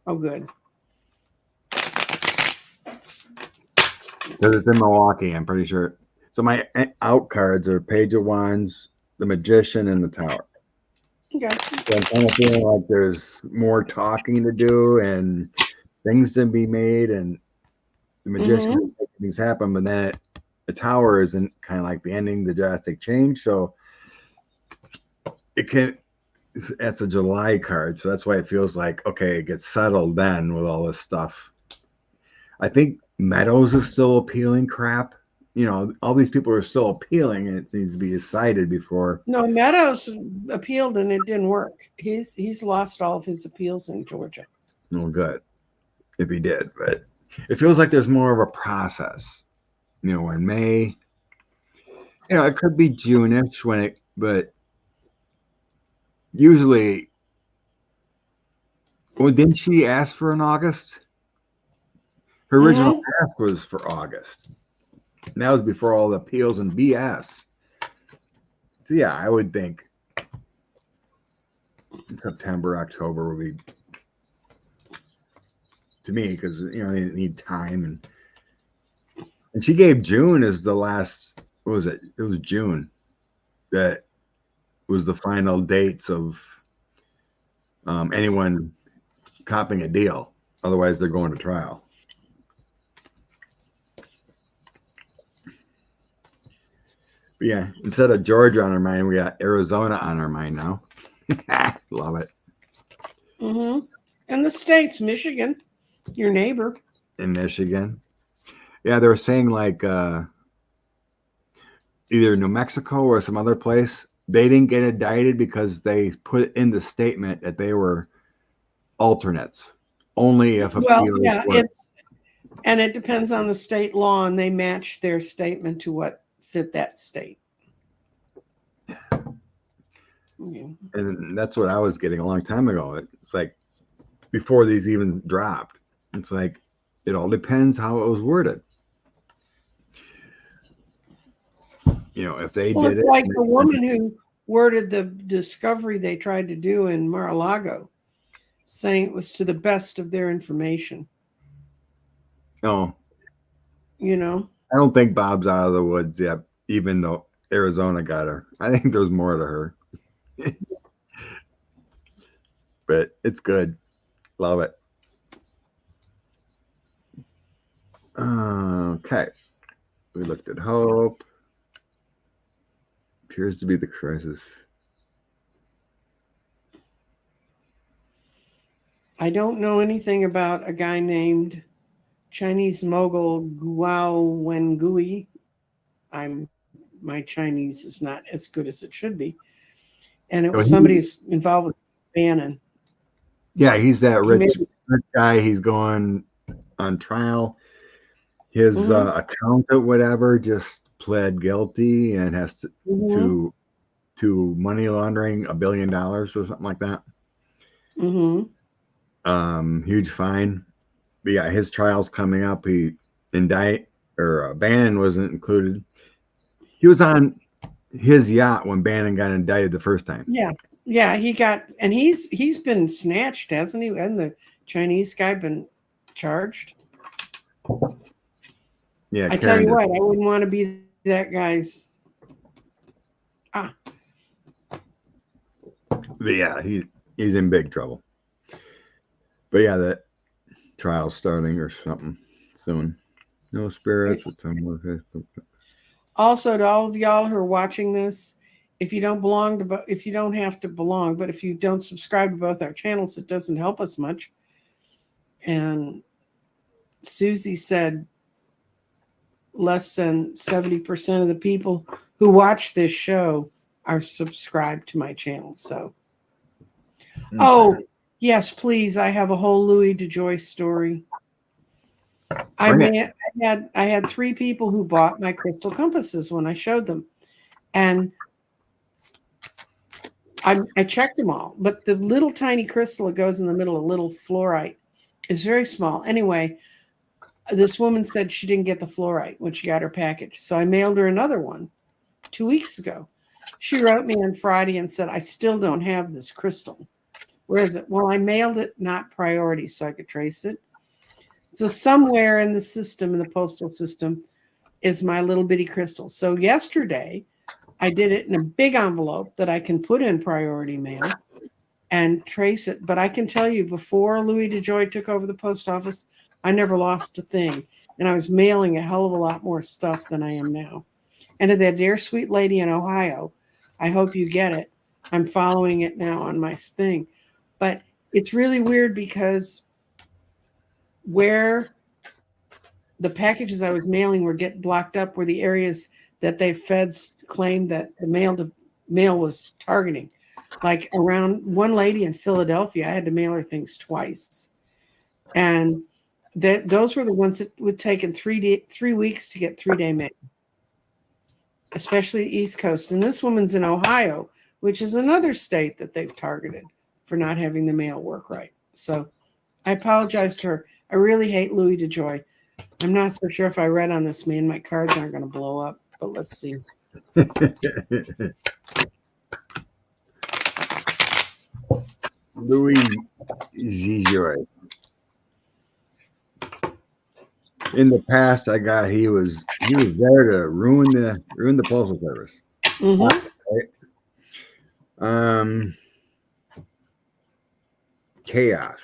Oh, good. Because it's in Milwaukee, I'm pretty sure. So my out cards are Page of Wands, the Magician, and the Tower. Okay. So I'm kind of feeling like there's more talking to do and things to be made, and the Magician is making things happen, but then the Tower isn't kind of like the ending, the drastic change. So it can. That's a July card, so that's why it feels like okay, it gets settled then with all this stuff. I think Meadows is still appealing crap. You know, all these people are still appealing, and it needs to be decided before. No, Meadows appealed and it didn't work. He's lost all of his appeals in Georgia. Well, good if he did, but it feels like there's more of a process. You know, in May, you know, it could be June-ish when it, but usually, well, didn't she ask for an August? Her original ask was for August. And that was before all the appeals and BS. So yeah, I would think September, October would be to me because you know they need time and she gave June as the last. What was it? It was June that was the final dates of anyone copping a deal. Otherwise, they're going to trial. But yeah, instead of Georgia on our mind, we got Arizona on our mind now. Love it. And the states, Michigan, your neighbor. In Michigan. Yeah, they were saying like either New Mexico or some other place, they didn't get indicted because they put in the statement that they were alternates. Only if appeals were. And it depends on the state law, and they match their statement to what fit that state. Yeah. And that's what I was getting a long time ago. It's like before these even dropped. It's like it all depends how it was worded. You know, if they did it's like the woman who worded the discovery they tried to do in Mar-a-Lago, saying it was to the best of their information. No. You know? I don't think Bob's out of the woods yet, even though Arizona got her. I think there's more to her. But it's good. Love it. Okay. We looked at hope. Appears to be the crisis. I don't know anything about a guy named Chinese mogul Guo Wengui. My Chinese is not as good as it should be. And it was somebody who's involved with Bannon. Yeah, he's that rich guy. He's going on trial. His accountant, whatever, just pled guilty and has to money laundering $1 billion or something like that. Huge fine. But yeah, his trial's coming up. Bannon wasn't included. He was on his yacht when Bannon got indicted the first time. Yeah, he got, and he's been snatched, hasn't he? And the Chinese guy been charged. Yeah, I tell you what, I wouldn't want to be that guy's. But yeah, he's in big trouble. But yeah, that trial's starting or something soon. No spirits. Also, to all of y'all who are watching this, if you don't have to belong, but if you don't subscribe to both our channels, it doesn't help us much. And Susie said less than 70% of the people who watch this show are subscribed to my channel. So, oh yes, please. I have a whole Louis DeJoy story. I had 3 people who bought my crystal compasses when I showed them, and I checked them all, but the little tiny crystal that goes in the middle, a little fluorite, is very small. Anyway, This woman said she didn't get the fluorite when she got her package. So I mailed her another one 2 weeks ago. She wrote me on Friday and said, I still don't have this crystal. Where is it? Well, I mailed it not priority so I could trace it. So somewhere in the system, in the postal system, is my little bitty crystal. So yesterday, I did it in a big envelope that I can put in priority mail and trace it. But I can tell you, before Louis DeJoy took over the post office, I never lost a thing. And I was mailing a hell of a lot more stuff than I am now. And to that dear sweet lady in Ohio, I hope you get it. I'm following it now on my thing. But it's really weird because where the packages I was mailing were get blocked up were the areas that they feds claimed that the mail was targeting. Like around one lady in Philadelphia, I had to mail her things twice. And those were the ones that would take in 3 weeks to get 3-day mail, especially East Coast. And this woman's in Ohio, which is another state that they've targeted for not having the mail work right. So I apologize to her. I really hate Louis DeJoy. I'm not so sure if I read on this man. My cards aren't going to blow up, but let's see. Louis DeJoy. In the past, he was there to ruin the postal service. Mm-hmm. Right? Chaos.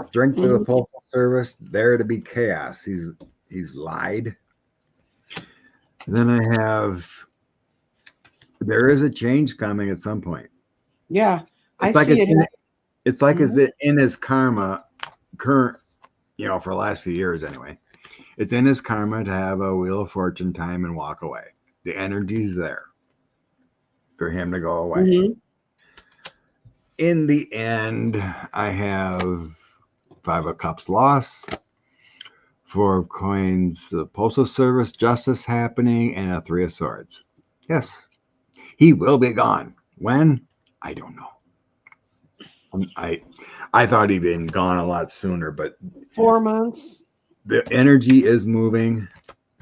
Strength of the postal service, there to be chaos. He's lied. Then I have, there is a change coming at some point. Yeah, it's like it's like it's in his karma, current, for the last few years anyway. It's in his karma to have a Wheel of Fortune time and walk away. The energy's there for him to go away. Mm-hmm. In the end, I have 5 of Cups loss, 4 of Coins, the Postal Service, justice happening, and a 3 of Swords. Yes, he will be gone. When? I don't know. I thought he'd been gone a lot sooner, but 4 months. The energy is moving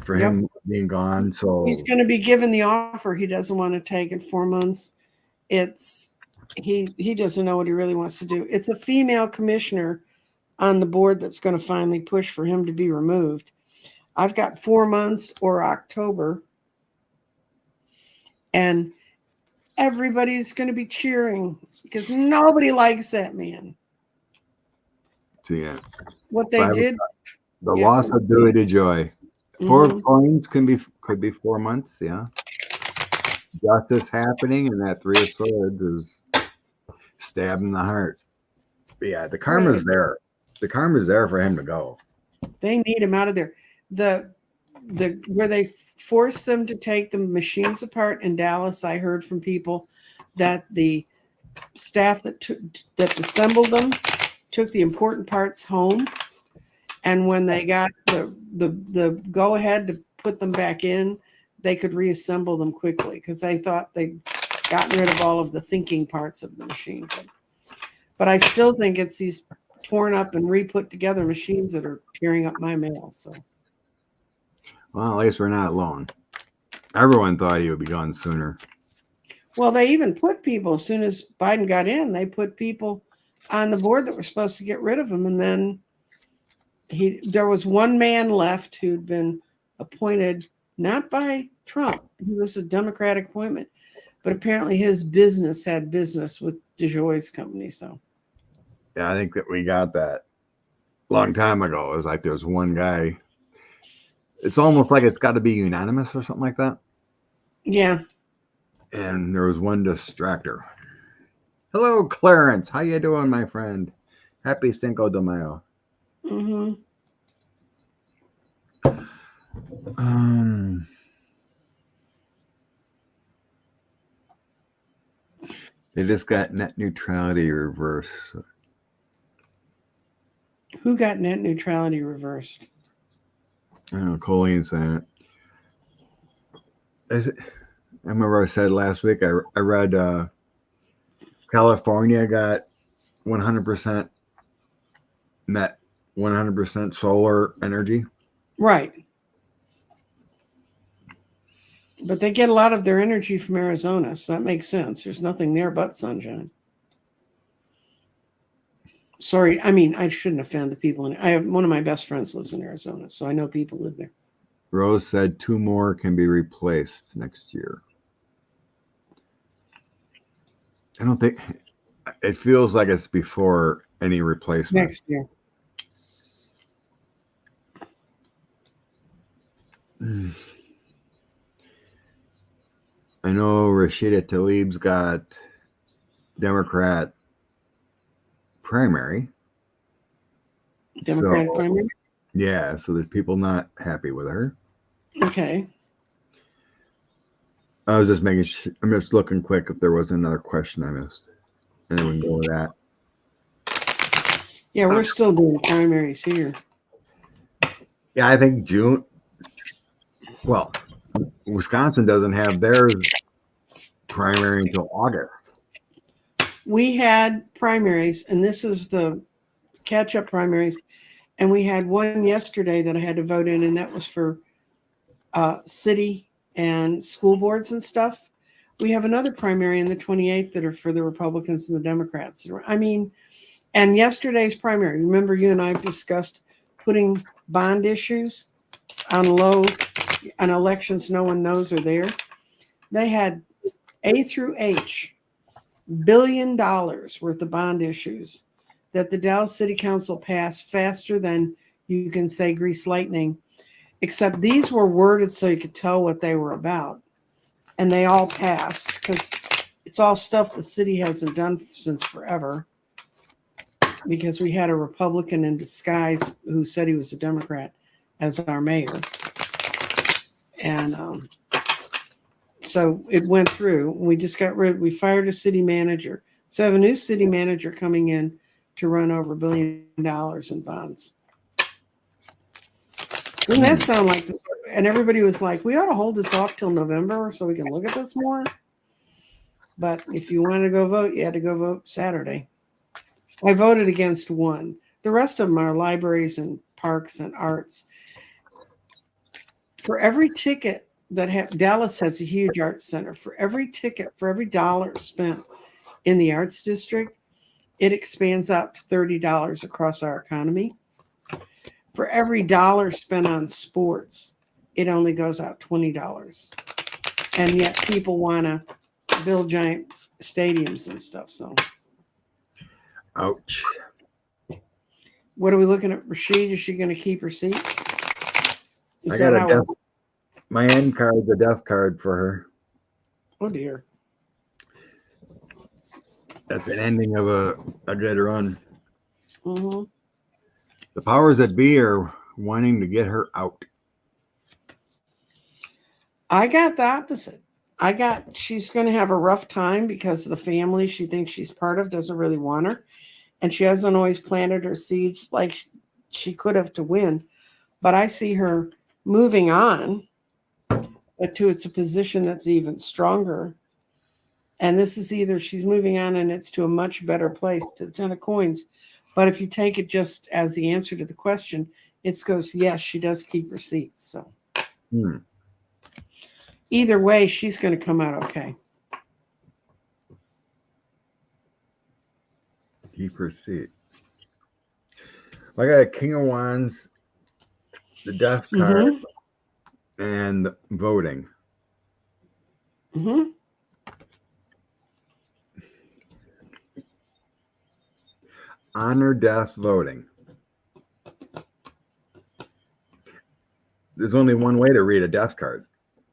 for him being gone. So he's going to be given the offer he doesn't want to take in 4 months. He doesn't know what he really wants to do. It's a female commissioner on the board that's going to finally push for him to be removed. I've got 4 months or October, and everybody's going to be cheering because nobody likes that man. So yeah, what they did. The loss of Louis DeJoy. 4 of Coins could be 4 months. Yeah, justice happening, and that 3 of Swords is stabbing the heart. But yeah, the karma's there. The karma's there for him to go. They need him out of there. The where they forced them to take the machines apart in Dallas, I heard from people that the staff that assembled them took the important parts home, and when they got the go ahead to put them back in, they could reassemble them quickly because they thought they'd gotten rid of all of the thinking parts of the machine. But I still think it's these torn up and re-put together machines that are tearing up my mail. So, well, at least we're not alone. Everyone thought he would be gone sooner. Well, they even put people, as soon as Biden got in, they put people on the board that were supposed to get rid of him. And then there was one man left who'd been appointed not by Trump. He was a Democratic appointment, but apparently his business had business with DeJoy's company. So, yeah, I think that we got that a long time ago. It was like there's one guy. It's almost like it's got to be unanimous or something like that. Yeah. And there was one distractor. Hello, Clarence. How you doing, my friend? Happy Cinco de Mayo. Mm-hmm. They just got net neutrality reversed. Who got net neutrality reversed? I don't know. Colleen's saying it. I remember I said last week, I read California got 100% net 100% solar energy. Right. But they get a lot of their energy from Arizona, so that makes sense. There's nothing there but sunshine. Sorry, I mean, I shouldn't offend the people. I have one of my best friends lives in Arizona, so I know people live there. Rose said 2 more can be replaced next year. I don't think it feels like it's before any replacement. Next year. I know Rashida Tlaib's got Democrat primary. Democratic primary? Yeah, so there's people not happy with her. Okay. I was just making sure, I'm just looking quick if there was another question I missed. And then we can go with that. Yeah, we're still doing primaries here. Yeah, I think June. Well, Wisconsin doesn't have theirs primary until August. We had primaries, and this is the catch-up primaries, and we had one yesterday that I had to vote in, and that was for city and school boards and stuff. We have another primary on the 28th that are for the Republicans and the Democrats. I mean, and yesterday's primary, remember you and I have discussed putting bond issues on elections no one knows are there. They had A through H, $1 billion worth of bond issues that the Dallas City Council passed faster than you can say grease lightning, except these were worded so you could tell what they were about. And they all passed because it's all stuff the city hasn't done since forever, because we had a Republican in disguise who said he was a Democrat as our mayor. And so it went through. We just we fired a city manager. So I have a new city manager coming in to run over $1 billion in bonds. Doesn't that sound like this? And everybody was like, we ought to hold this off till November so we can look at this more. But if you wanted to go vote, you had to go vote Saturday. I voted against one. The rest of them are libraries and parks and arts. For every ticket that Dallas has a huge arts center. For every ticket, for every dollar spent in the arts district, it expands out to $30 across our economy. For every dollar spent on sports, it only goes out $20. And yet people want to build giant stadiums and stuff. So, ouch. What are we looking at? Rashid, is she going to keep her seat? I got my end card's a death card for her. Oh dear. That's an ending of a good run. Mm-hmm. The powers that be are wanting to get her out. I got the opposite. She's going to have a rough time because the family she thinks she's part of doesn't really want her. And she hasn't always planted her seeds like she could have to win. But I see her moving on to it's a position that's even stronger. And this is either she's moving on and it's to a much better place, to the 10 of coins. But if you take it just as the answer to the question, it goes, yes, she does keep her seat. So either way, she's going to come out okay. Keep her seat. I got a King of Wands, the death card, and voting. Mm-hmm. Honor, death, voting. There's only one way to read a death card,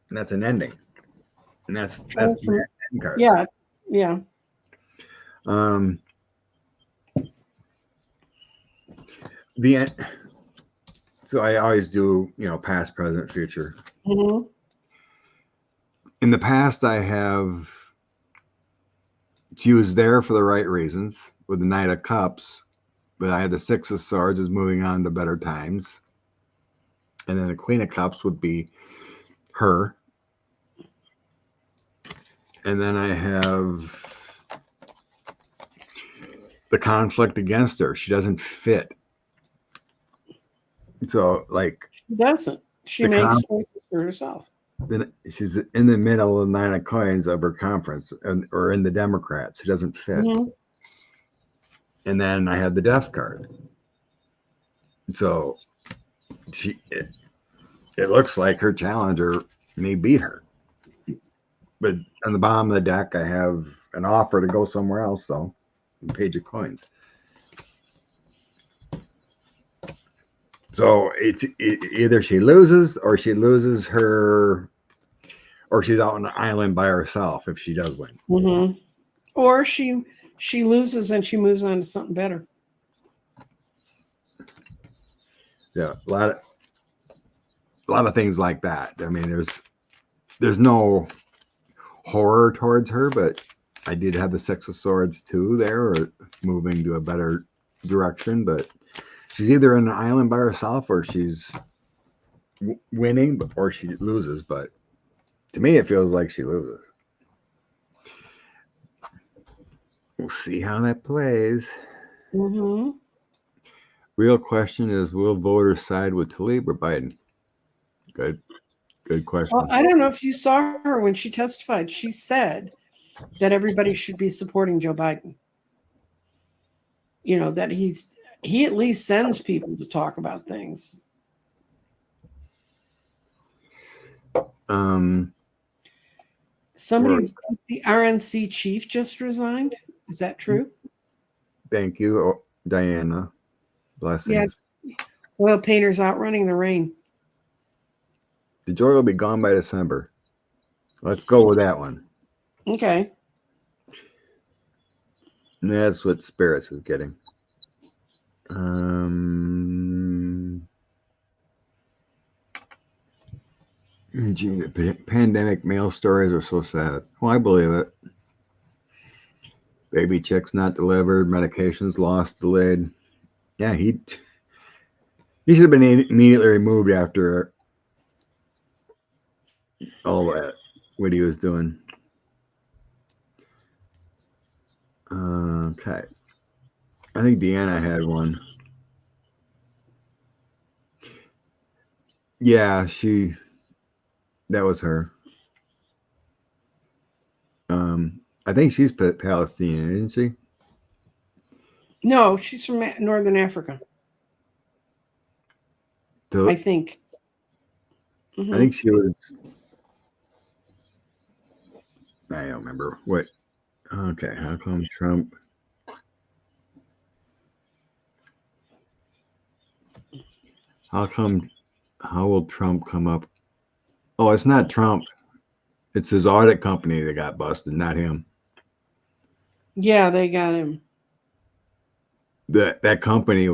and that's an ending. And that's the end card. Yeah, yeah. The end. So I always do, past, present, future. Mm-hmm. In the past, she was there for the right reasons with the Knight of Cups, but I had the Six of Swords is moving on to better times. And then the Queen of Cups would be her. And then I have the conflict against her. She doesn't fit So, like, She doesn't. She the makes com- choices for herself. she's in the middle of the 9 of coins of her conference, or in the Democrats. She doesn't fit. Mm-hmm. And then I have the death card. So it looks like her challenger may beat her. But on the bottom of the deck, I have an offer to go somewhere else, though. Page of coins. So either she loses, or she loses her, or she's out on an island by herself if she does win. Mm-hmm. Or she loses and she moves on to something better. Yeah, a lot of things like that. I mean, there's no horror towards her, but I did have the Six of Swords too there, or moving to a better direction. But she's either on an island by herself, or she's winning, or she loses. But to me, it feels like she loses. We'll see how that plays. Mm-hmm. Real question is, will voters side with Tlaib or Biden? Good question. Well, I don't know if you saw her when she testified. She said that everybody should be supporting Joe Biden. You know, that he at least sends people to talk about things. Somebody, the RNC chief just resigned. Is that true? Thank you, Diana. Blessings. Yeah. Oil painters outrunning the rain. The joy will be gone by December. Let's go with that one. Okay. And that's what Spirits is getting. Gee, the pandemic mail stories are so sad. Well, I believe it. Baby chicks not delivered, medications lost, delayed. Yeah, he should have been immediately removed after all that, what he was doing. Okay. I think Deanna had one. Yeah, that was her. I think she's Palestinian, isn't she? No, she's from Northern Africa. I think. Mm-hmm. I think she was. I don't remember what. Okay, how come Trump? How will Trump come up? Oh, it's not Trump. It's his audit company that got busted, not him. Yeah, they got him. That company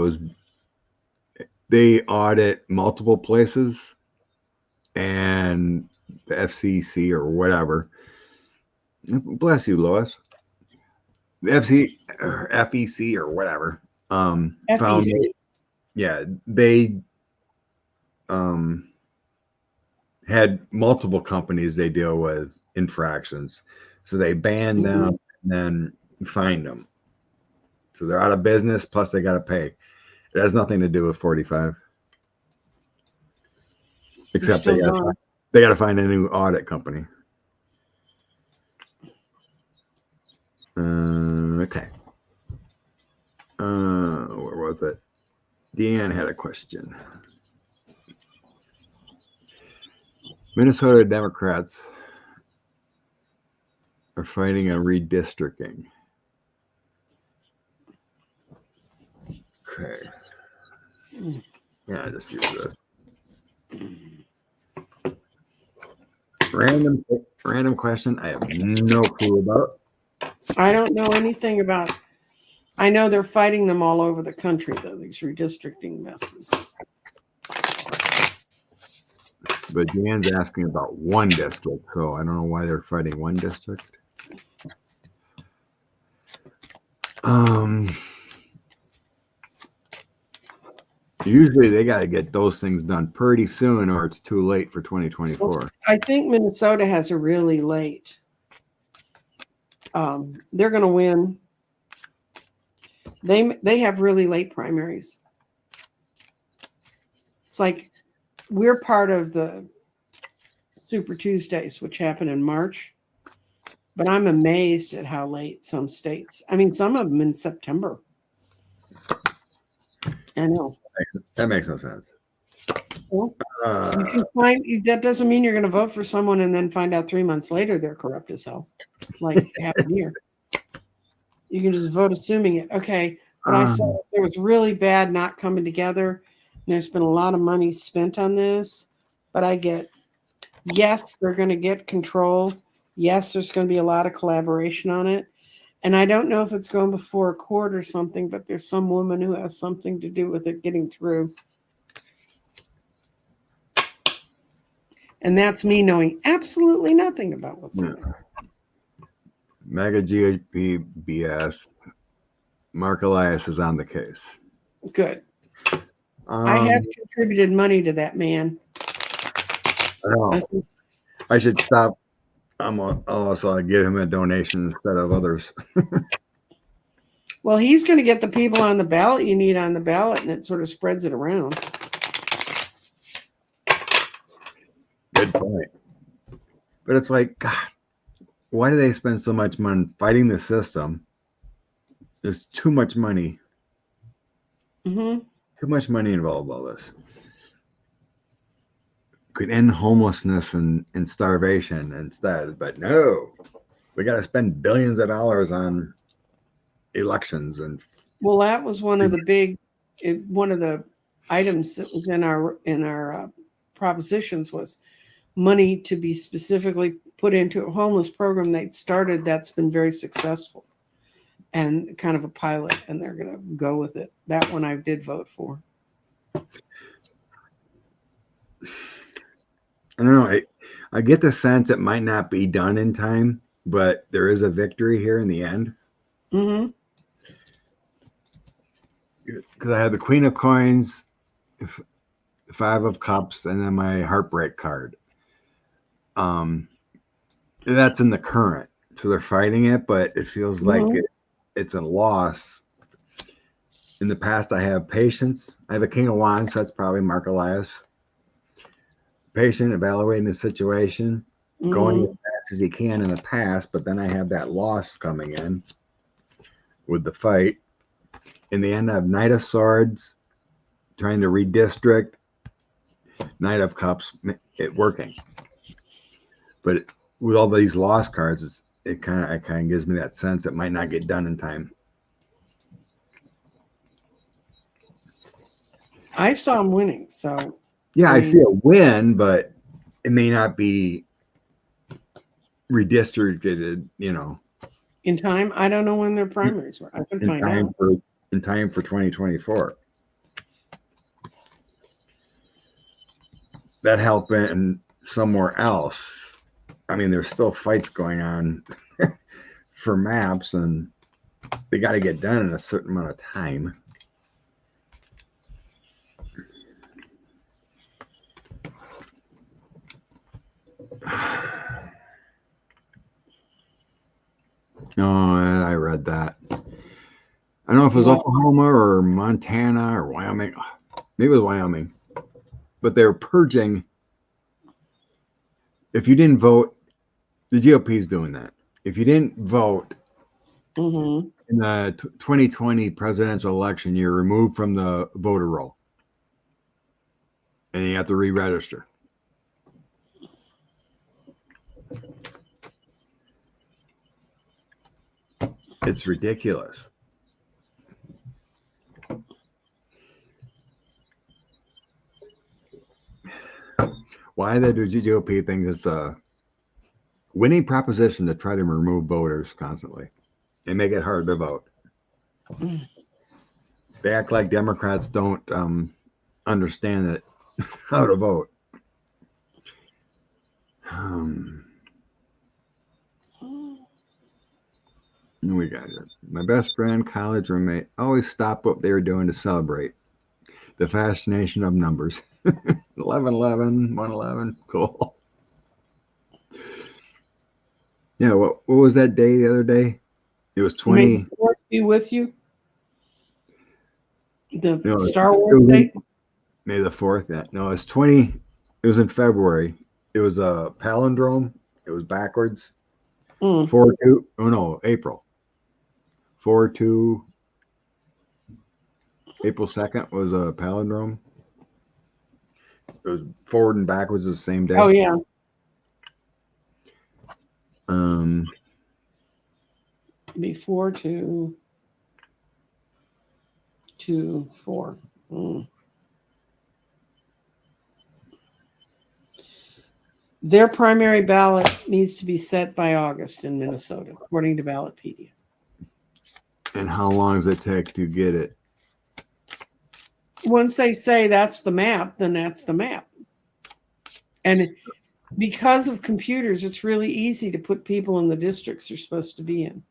they audit multiple places, and the FCC or whatever. Bless you, Lois. The FEC or whatever. FEC. Found they had multiple companies they deal with infractions, so they banned them and then fined them. So they're out of business. Plus, they got to pay. It has nothing to do with 45, except they got to find a new audit company. Okay. Where was it? Deanne had a question. Minnesota Democrats are fighting a redistricting. Okay. Yeah, just use this. Random question. I have no clue about. I don't know anything about. I know they're fighting them all over the country, though, these redistricting messes. But Deanne's asking about one district, so I don't know why they're fighting one district. Usually they got to get those things done pretty soon, or it's too late for 2024. Well, I think Minnesota has a really late. They're going to win. They have really late primaries. It's like we're part of the Super Tuesdays, which happened in March. But I'm amazed at how late some states. I mean, some of them in September. I know. That makes no sense. Well, you can find that doesn't mean you're going to vote for someone and then find out 3 months later they're corrupt as hell, like happened here. You can just vote assuming it. Okay, what I saw was there was really bad not coming together. And there's been a lot of money spent on this, but I get yes, they're going to get control. Yes, there's going to be a lot of collaboration on it. And I don't know if it's going before a court or something, but there's some woman who has something to do with it getting through. And that's me knowing absolutely nothing about what's going on. Mega GOP BS. Mark Elias is on the case. Good. I have contributed money to that man. I know. I should stop. I'll also give him a donation instead of others. Well, he's going to get the people on the ballot you need on the ballot, and it sort of spreads it around. Good point. But it's like, God, why do they spend so much money fighting the system? There's too much money. Mm-hmm. Too much money involved in all this. Could end homelessness and starvation instead, but no, we got to spend billions of dollars on elections. And well, that was one of the items that was in our propositions was money to be specifically put into a homeless program they'd started that's been very successful and kind of a pilot, and they're going to go with it. That one I did vote for. I don't know. I get the sense it might not be done in time, but there is a victory here in the end. Mm-hmm. Because I had the Queen of Coins, 5 of Cups, and then my Heartbreak card. That's in the current. So they're fighting it, but it feels like it's a loss. In the past, I have Patience. I have a King of Wands. So that's probably Mark Elias. Patient, evaluating the situation, going as fast as he can in the past, but then I have that loss coming in with the fight. In the end, I have Knight of Swords, trying to redistrict, Knight of Cups, it working. But with all these lost cards, it kind of gives me that sense it might not get done in time. I saw him winning, so. Yeah, I see a win, but it may not be redistributed, In time? I don't know when their primaries were. I can find out. In time for 2024. That happened somewhere else. I mean, there's still fights going on for maps, and they got to get done in a certain amount of time. Oh, I read that. I don't know if it was Oklahoma or Montana or Wyoming. Maybe it was Wyoming. But they were purging. If you didn't vote, the GOP is doing that. If you didn't vote in the 2020 presidential election, you're removed from the voter roll. And you have to re-register. It's ridiculous. Why they do GOP think it's a winning proposition to try to remove voters constantly and make it hard to vote. They act like Democrats don't understand it, how to vote. We got it. My best friend, college roommate, always stopped what they were doing to celebrate the fascination of numbers. 11-11, 111, cool. Yeah, what was that day the other day? It was 20. May the Fourth be with you. The Star Wars day. May the 4th. Yeah. No, it's 20. It was in February. It was a palindrome. It was backwards. 4-2. Oh no, April. 4-2. April 2nd was a palindrome. It was forward and backwards the same day. Oh yeah. Before 2 to 4. Their primary ballot needs to be set by August in Minnesota, according to Ballotpedia. And how long does it take to get it? Once they say that's the map, then that's the map. And because of computers, it's really easy to put people in the districts they're supposed to be in.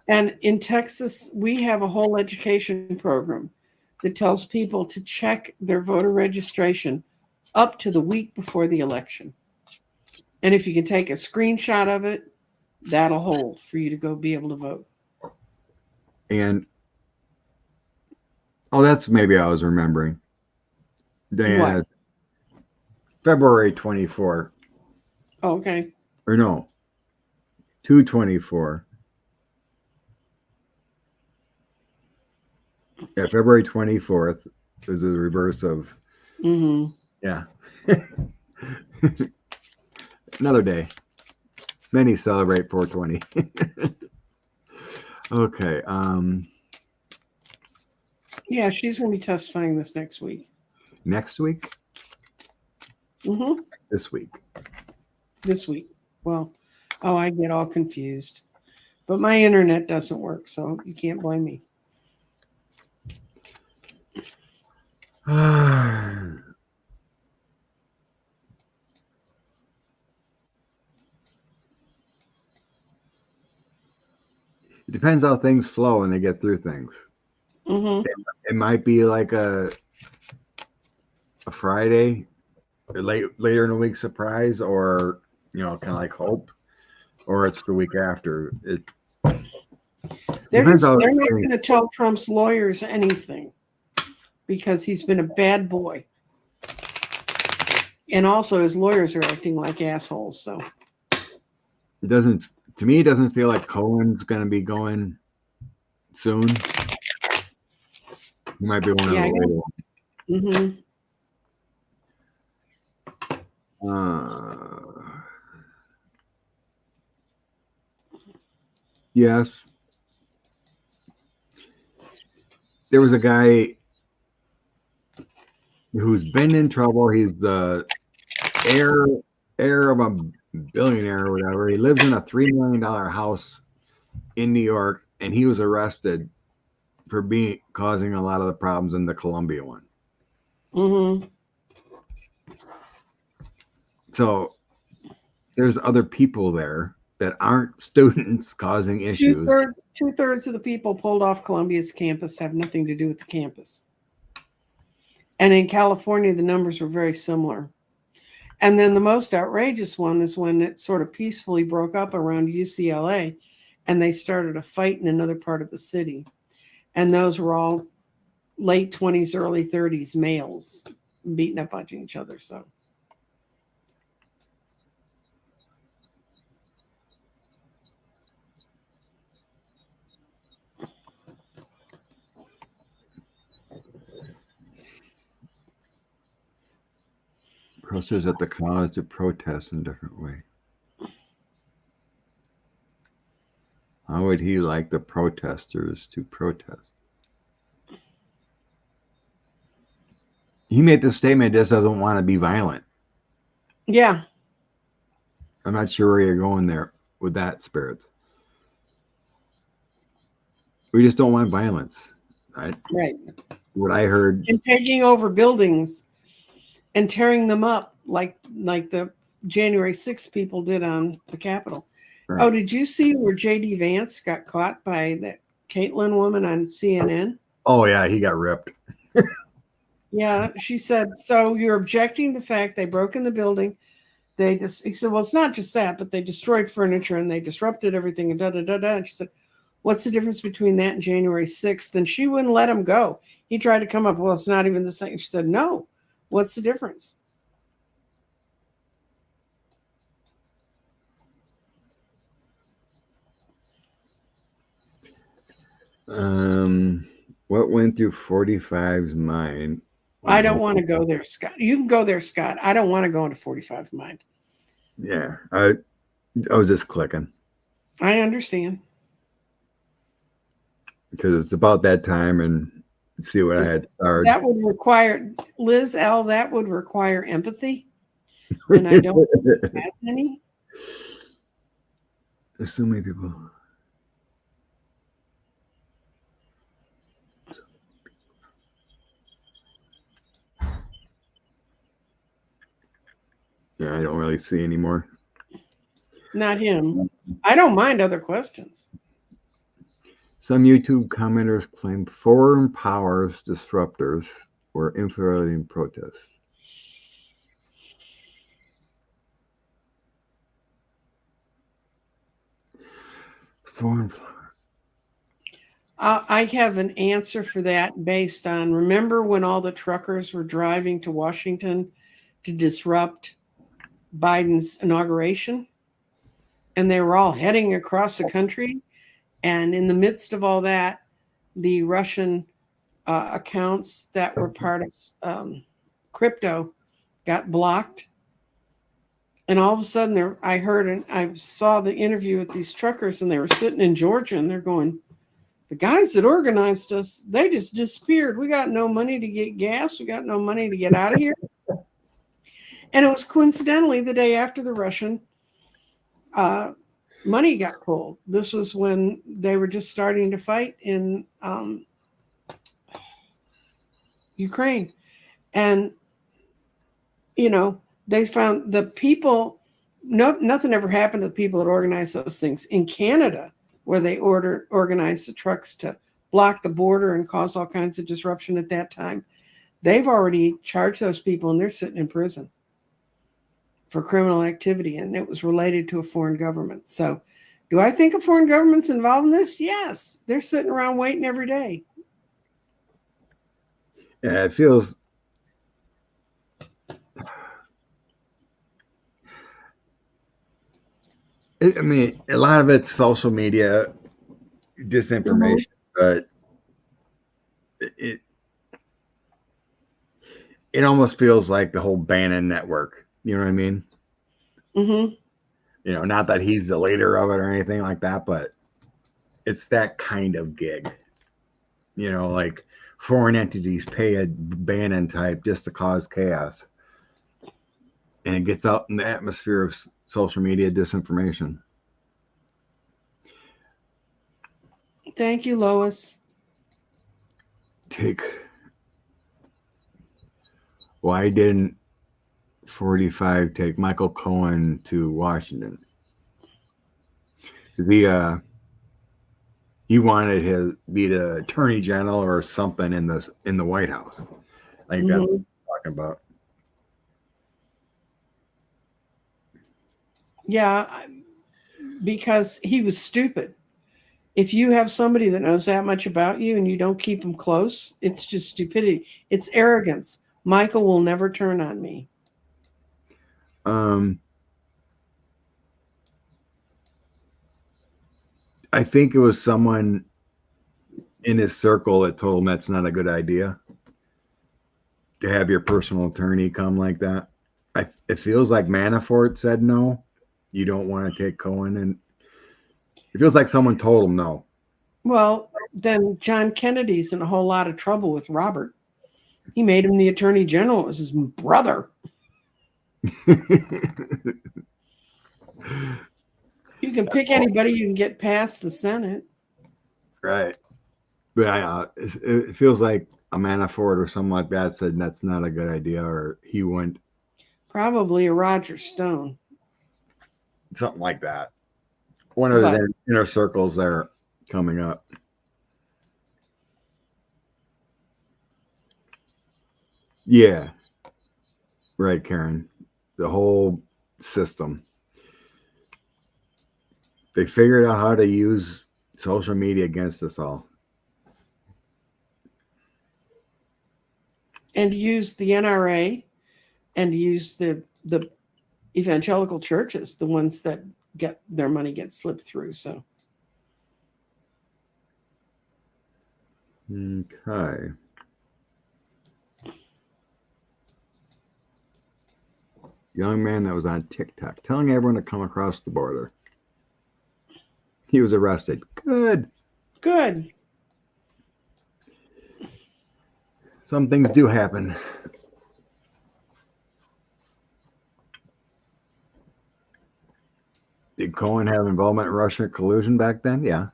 And in Texas, we have a whole education program that tells people to check their voter registration up to the week before the election. And if you can take a screenshot of it, that'll hold for you to go be able to vote. And that's maybe I was remembering. Diana, What? February 24. Oh, okay. Or no, 2/24. Yeah, February 24th is the reverse of. Yeah. Another day. Many celebrate 420. Okay. Yeah, she's going to be testifying this next week. Next week? This week. This week. Well, I get all confused. But my internet doesn't work, so you can't blame me. It depends how things flow and they get through things. It might be like a Friday, later in the week surprise, or kind of like hope, or it's the week after. They're not going to tell Trump's lawyers anything because he's been a bad boy. And also his lawyers are acting like assholes. So to me, it doesn't feel like Cohen's going to be going soon. He might be one of the later ones. Yes. There was a guy who's been in trouble. He's the heir of a billionaire or whatever. He lives in a $3 million house in New York, and he was arrested for causing a lot of the problems in the Columbia one. So there's other people there that aren't students causing issues. Two-thirds of the people pulled off Columbia's campus have nothing to do with the campus. And in California, the numbers were very similar. And then the most outrageous one is when it sort of peacefully broke up around UCLA and they started a fight in another part of the city. And those were all late 20s, early 30s males beating up on each other. So. Protesters at the cause to protest in a different way. How would he like the protesters to protest? He made the statement, just doesn't want to be violent. Yeah. I'm not sure where you're going there with that, Spirits. We just don't want violence. Right. What I heard. And taking over buildings and tearing them up like the January 6th people did on the Capitol. Right. Oh, did you see where J.D. Vance got caught by that Caitlyn woman on CNN? Oh, yeah, he got ripped. Yeah, she said, so you're objecting to the fact they broke in the building. He said, well, it's not just that, but they destroyed furniture and they disrupted everything and da-da-da-da. And she said, What's the difference between that and January 6th? And she wouldn't let him go. He tried to come up, well, it's not even the same. She said, no. What's the difference? What went through 45's mind? I don't want to go there, Scott. You can go there, Scott. I don't want to go into 45's mind. Yeah, I was just clicking. I understand. Because it's about that time, and see what I had started. That would require, Liz L., that would require empathy. And I don't have any. There's so many people. Yeah, I don't really see anymore. Not him. I don't mind other questions. Some YouTube commenters claim foreign powers disruptors were infiltrating protests. Foreign powers. I have an answer for that based on, remember when all the truckers were driving to Washington to disrupt Biden's inauguration? And they were all heading across the country. And in the midst of all that, the Russian accounts that were part of crypto got blocked. And all of a sudden, I heard and I saw the interview with these truckers, and they were sitting in Georgia, and they're going, the guys that organized us, they just disappeared. We got no money to get gas. We got no money to get out of here. And it was coincidentally the day after the Russian money got pulled. This was when they were just starting to fight in Ukraine. And, you know, they found the people, nothing ever happened to the people that organized those things. In Canada, where they organized the trucks to block the border and cause all kinds of disruption at that time, they've already charged those people, and they're sitting in prison for criminal activity, and it was related to a foreign government. So do I think a foreign government's involved in this? Yes. They're sitting around waiting every day. Yeah, it feels... I mean, a lot of it's social media disinformation, but it almost feels like the whole Bannon network. You know what I mean? Mm-hmm. You know, not that he's the leader of it or anything like that, but it's that kind of gig. You know, like foreign entities pay a Bannon type just to cause chaos. And it gets out in the atmosphere of social media disinformation. Thank you, Lois. Why didn't 45 take Michael Cohen to Washington? He wanted to be the attorney general or something in the White House. I think that's what I'm talking about. Yeah, because he was stupid. If you have somebody that knows that much about you and you don't keep them close, it's just stupidity. It's arrogance. Michael will never turn on me. I think it was someone in his circle that told him that's not a good idea to have your personal attorney come like that. It feels like Manafort said no. You don't want to take Cohen, and it feels like someone told him no. Well, then John Kennedy's in a whole lot of trouble with Robert. He made him the attorney general. It was his brother. You can pick anybody, you can get past the Senate. Right. But it feels like a Manafort or something like that said that's not a good idea, or he wouldn't. Probably a Roger Stone. Something like that. One of his inner circles there coming up. Yeah. Right, Karen. The whole system. They figured out how to use Social media against us all. And use the NRA and use the evangelical churches, the ones that get their money gets slipped through. So okay. Young man that was on TikTok telling everyone to come across the border. He was arrested. Good. Some things do happen. Did Cohen have involvement in Russian collusion back then? Yeah.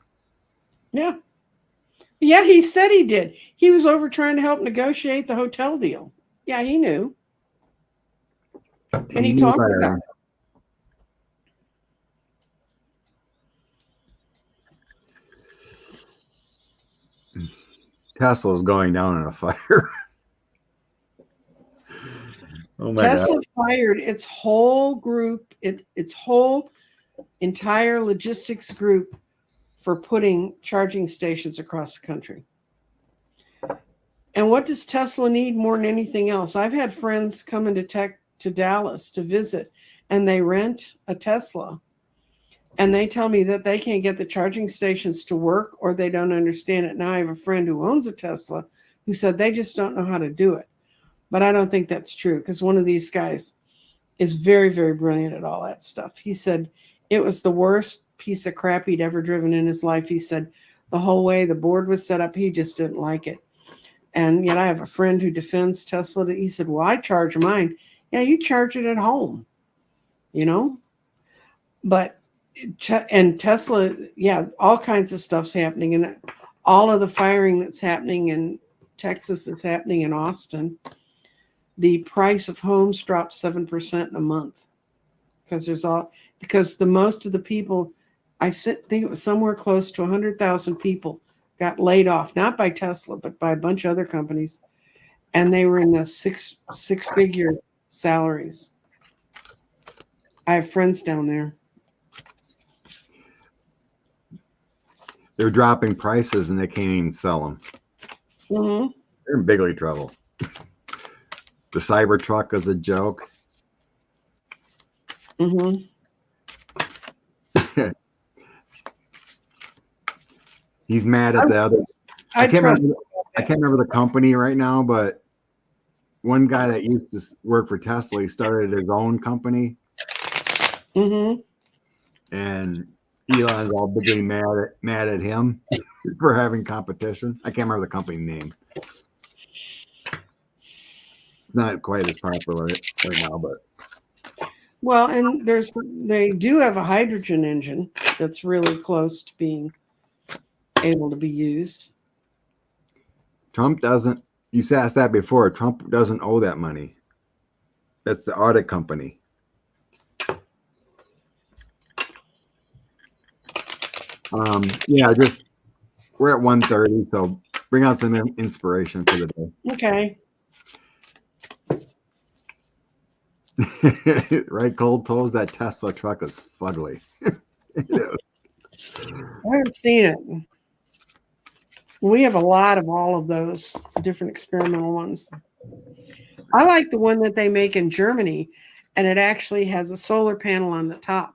Yeah, he said he did. He was over trying to help negotiate the hotel deal. Yeah, he knew. And he talked about it. Tesla's going down in a fire. Oh my Tesla God. fired its whole group, its whole entire logistics group for putting charging stations across the country. And what does Tesla need more than anything else? I've had friends come to Dallas to visit, and they rent a Tesla, and they tell me that they can't get the charging stations to work, or they don't understand it. Now I have a friend who owns a Tesla who said they just don't know how to do it. But I don't think that's true, because one of these guys is very, very brilliant at all that stuff. He said it was the worst piece of crap he'd ever driven in his life. He said the whole way the board was set up, he just didn't like it. And yet I have a friend who defends Tesla. He said, well, I charge mine. Yeah, you charge it at home, you know? But, and Tesla, yeah, all kinds of stuff's happening. And all of the firing that's happening in Texas is happening in Austin. The price of homes dropped 7% in a month because the most of the people, I think it was somewhere close to 100,000 people got laid off, not by Tesla, but by a bunch of other companies. And they were in the six-figure salaries. I have friends down there. They're dropping prices and they can't even sell them. Mm-hmm. They're in bigly trouble. The Cybertruck is a joke. Mm-hmm. He's mad at the others. I can't remember the company right now, but one guy that used to work for Tesla, he started his own company. Mm-hmm. And Elon's all bigly mad at him for having competition. I can't remember the company name. Not quite as popular right now, but well, and they do have a hydrogen engine that's really close to being able to be used. Trump doesn't. You asked that before. Trump doesn't owe that money. That's the audit company. Yeah, just we're at 1:30, so bring out some inspiration for the day. Okay. Right, cold toes. That Tesla truck is fugly. I haven't seen it. We have a lot of all of those different experimental ones. I like the one that they make in Germany, and it actually has a solar panel on the top.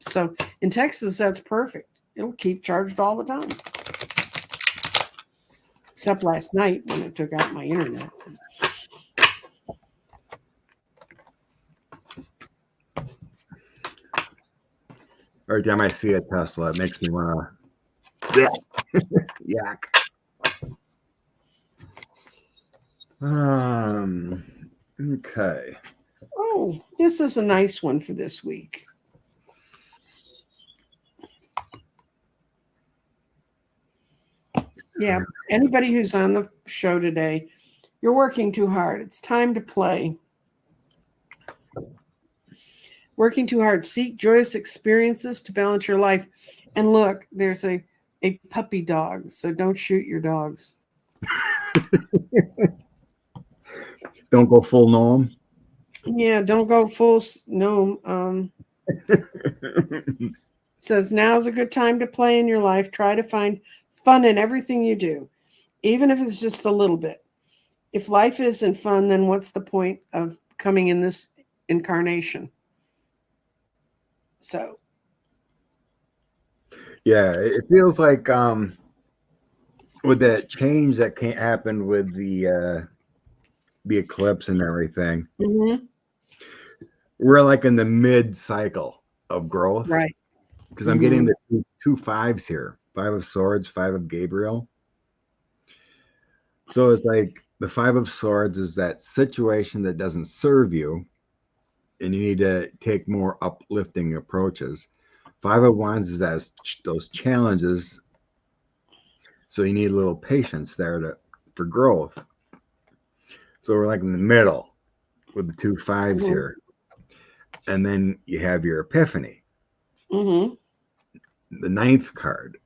So in Texas, that's perfect. It'll keep charged all the time. Except last night when it took out my internet. Every time I see a Tesla, it makes me want to yak. Okay. Oh, this is a nice one for this week. Yeah, anybody who's on the show today, you're working too hard. It's time to play. Working too hard. Seek joyous experiences to balance your life. And look, there's a puppy dog, so don't shoot your dogs. Don't go full gnome. Yeah, don't go full gnome. says now's a good time to play in your life. Try to find fun in everything you do, even if it's just a little bit. If life isn't fun, then what's the point of coming in this incarnation? So, Yeah, it feels like with that change that happened with the eclipse and everything, we're like in the mid cycle of growth, right. because I'm getting the two fives here, 5 of Swords, 5 of Gabriel. So it's like the 5 of Swords is that situation that doesn't serve you, and you need to take more uplifting approaches. 5 of Wands is those challenges, so you need a little patience there for growth. So we're like in the middle with the 2 5s here, and then you have your epiphany, the 9th card.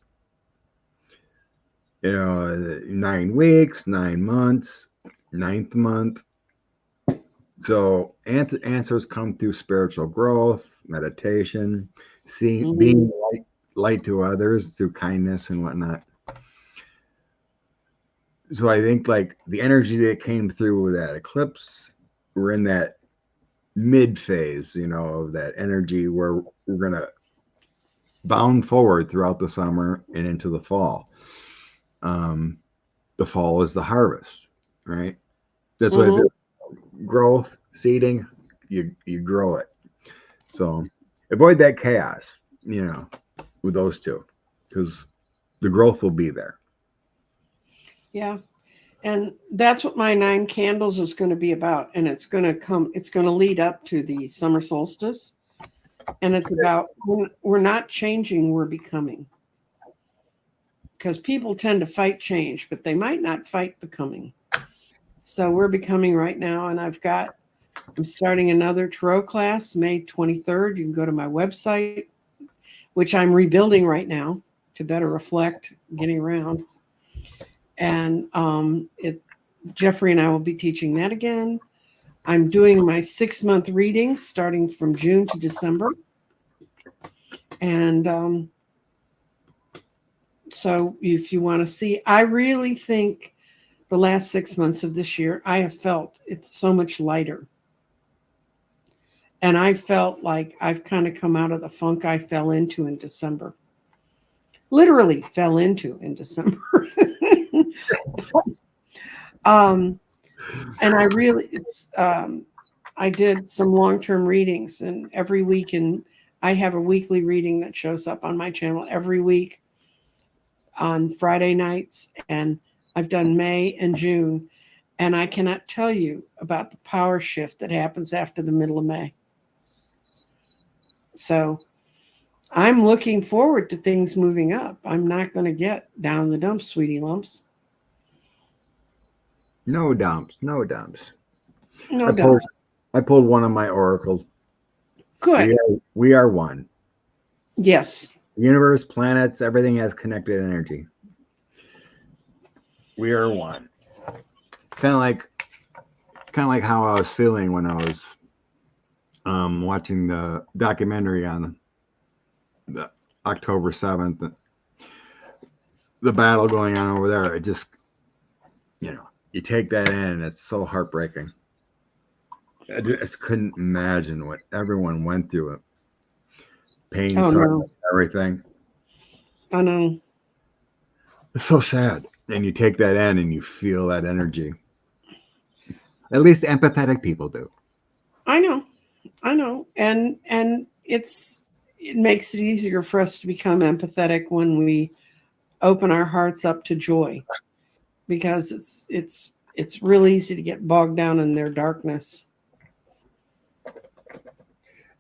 9 weeks, 9 months, 9th month. So answers come through spiritual growth, meditation, being light to others through kindness and whatnot. So I think like the energy that came through with that eclipse, we're in that mid phase, of that energy where we're gonna bound forward throughout the summer and into the fall. The fall is the harvest, right? That's what it is. Growth, seeding, you grow it. So avoid that chaos, with those two, because the growth will be there. Yeah. And that's what my 9 candles is going to be about. And it's going to lead up to the summer solstice. And it's about we're not changing, we're becoming. Because people tend to fight change, but they might not fight becoming. So we're becoming right now. And I'm starting another tarot class May 23rd. You can go to my website, which I'm rebuilding right now to better reflect getting around. And Jeffrey and I will be teaching that again. I'm doing my 6-month readings starting from June to December. And so if you want to see, I really think the last 6 months of this year, I have felt it's so much lighter. And I felt like I've kind of come out of the funk I fell into in December. Literally fell into in December. And I did some long-term readings, and every week, and I have a weekly reading that shows up on my channel every week on Friday nights, and I've done May and June, and I cannot tell you about the power shift that happens after the middle of May. So I'm looking forward to things moving up. I'm not going to get down in the dumps, sweetie lumps. No dumps. No dumps. No dumps. I pulled one of my oracles. Good. We are one. Yes. The universe, planets, everything has connected energy. We are one. Kind of like how I was feeling when I was watching the documentary on the October 7th, the battle going on over there. It just, you take that in and it's so heartbreaking. I just couldn't imagine what everyone went through. It. Pain, suffering, everything. I know. It's so sad. And you take that in and you feel that energy. At least empathetic people do. I know. And it makes it easier for us to become empathetic when we open our hearts up to joy, because it's real easy to get bogged down in their darkness.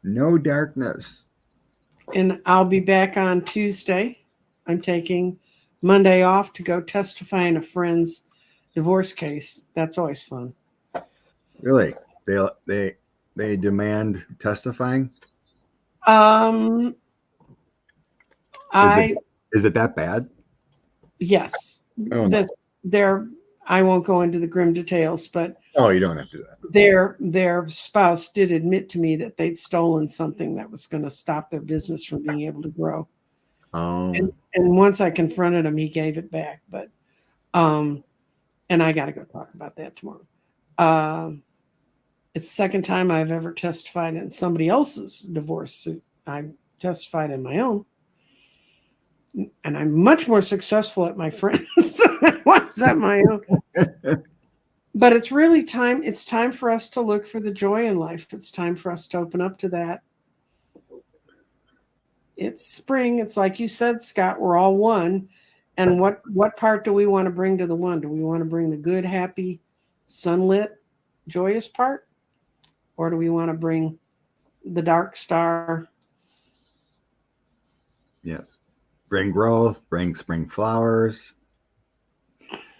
No darkness. And I'll be back on Tuesday. I'm taking Monday off to go testify in a friend's divorce case. That's always fun. Really? They demand testifying? Is it that bad? Yes. Oh, no. I won't go into the grim details, but Oh, you don't have to do that. their spouse did admit to me that they'd stolen something that was going to stop their business from being able to grow. And once I confronted him, he gave it back. But and I got to go talk about that tomorrow. It's the second time I've ever testified in somebody else's divorce suit. I testified in my own. And I'm much more successful at my friends than I was at my own. But it's really time. It's time for us to look for the joy in life. It's time for us to open up to that. It's spring. It's like you said, Scott, we're all one. And what part do we want to bring to the one? Do we want to bring the good, happy, sunlit, joyous part? Or do we want to bring the dark star? Yes. Bring growth, bring spring flowers.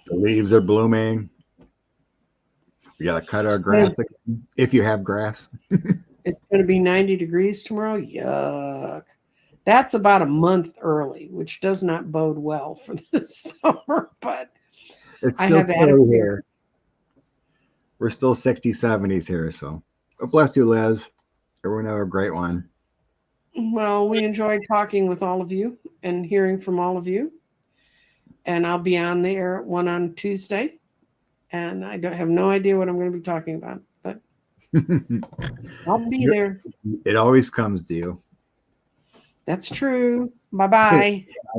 The leaves are blooming. We got to cut our grass again, if you have grass. It's going to be 90 degrees tomorrow. Yuck. That's about a month early, which does not bode well for the summer, but It's I still have adequate here. We're still 60s, 70s here, so. But bless you, Liz. Everyone have a great one. Well, we enjoyed talking with all of you and hearing from all of you. And I'll be on the air at 1 on Tuesday. And I have no idea what I'm going to be talking about, but I'll be there. It always comes to you. That's true. Bye-bye.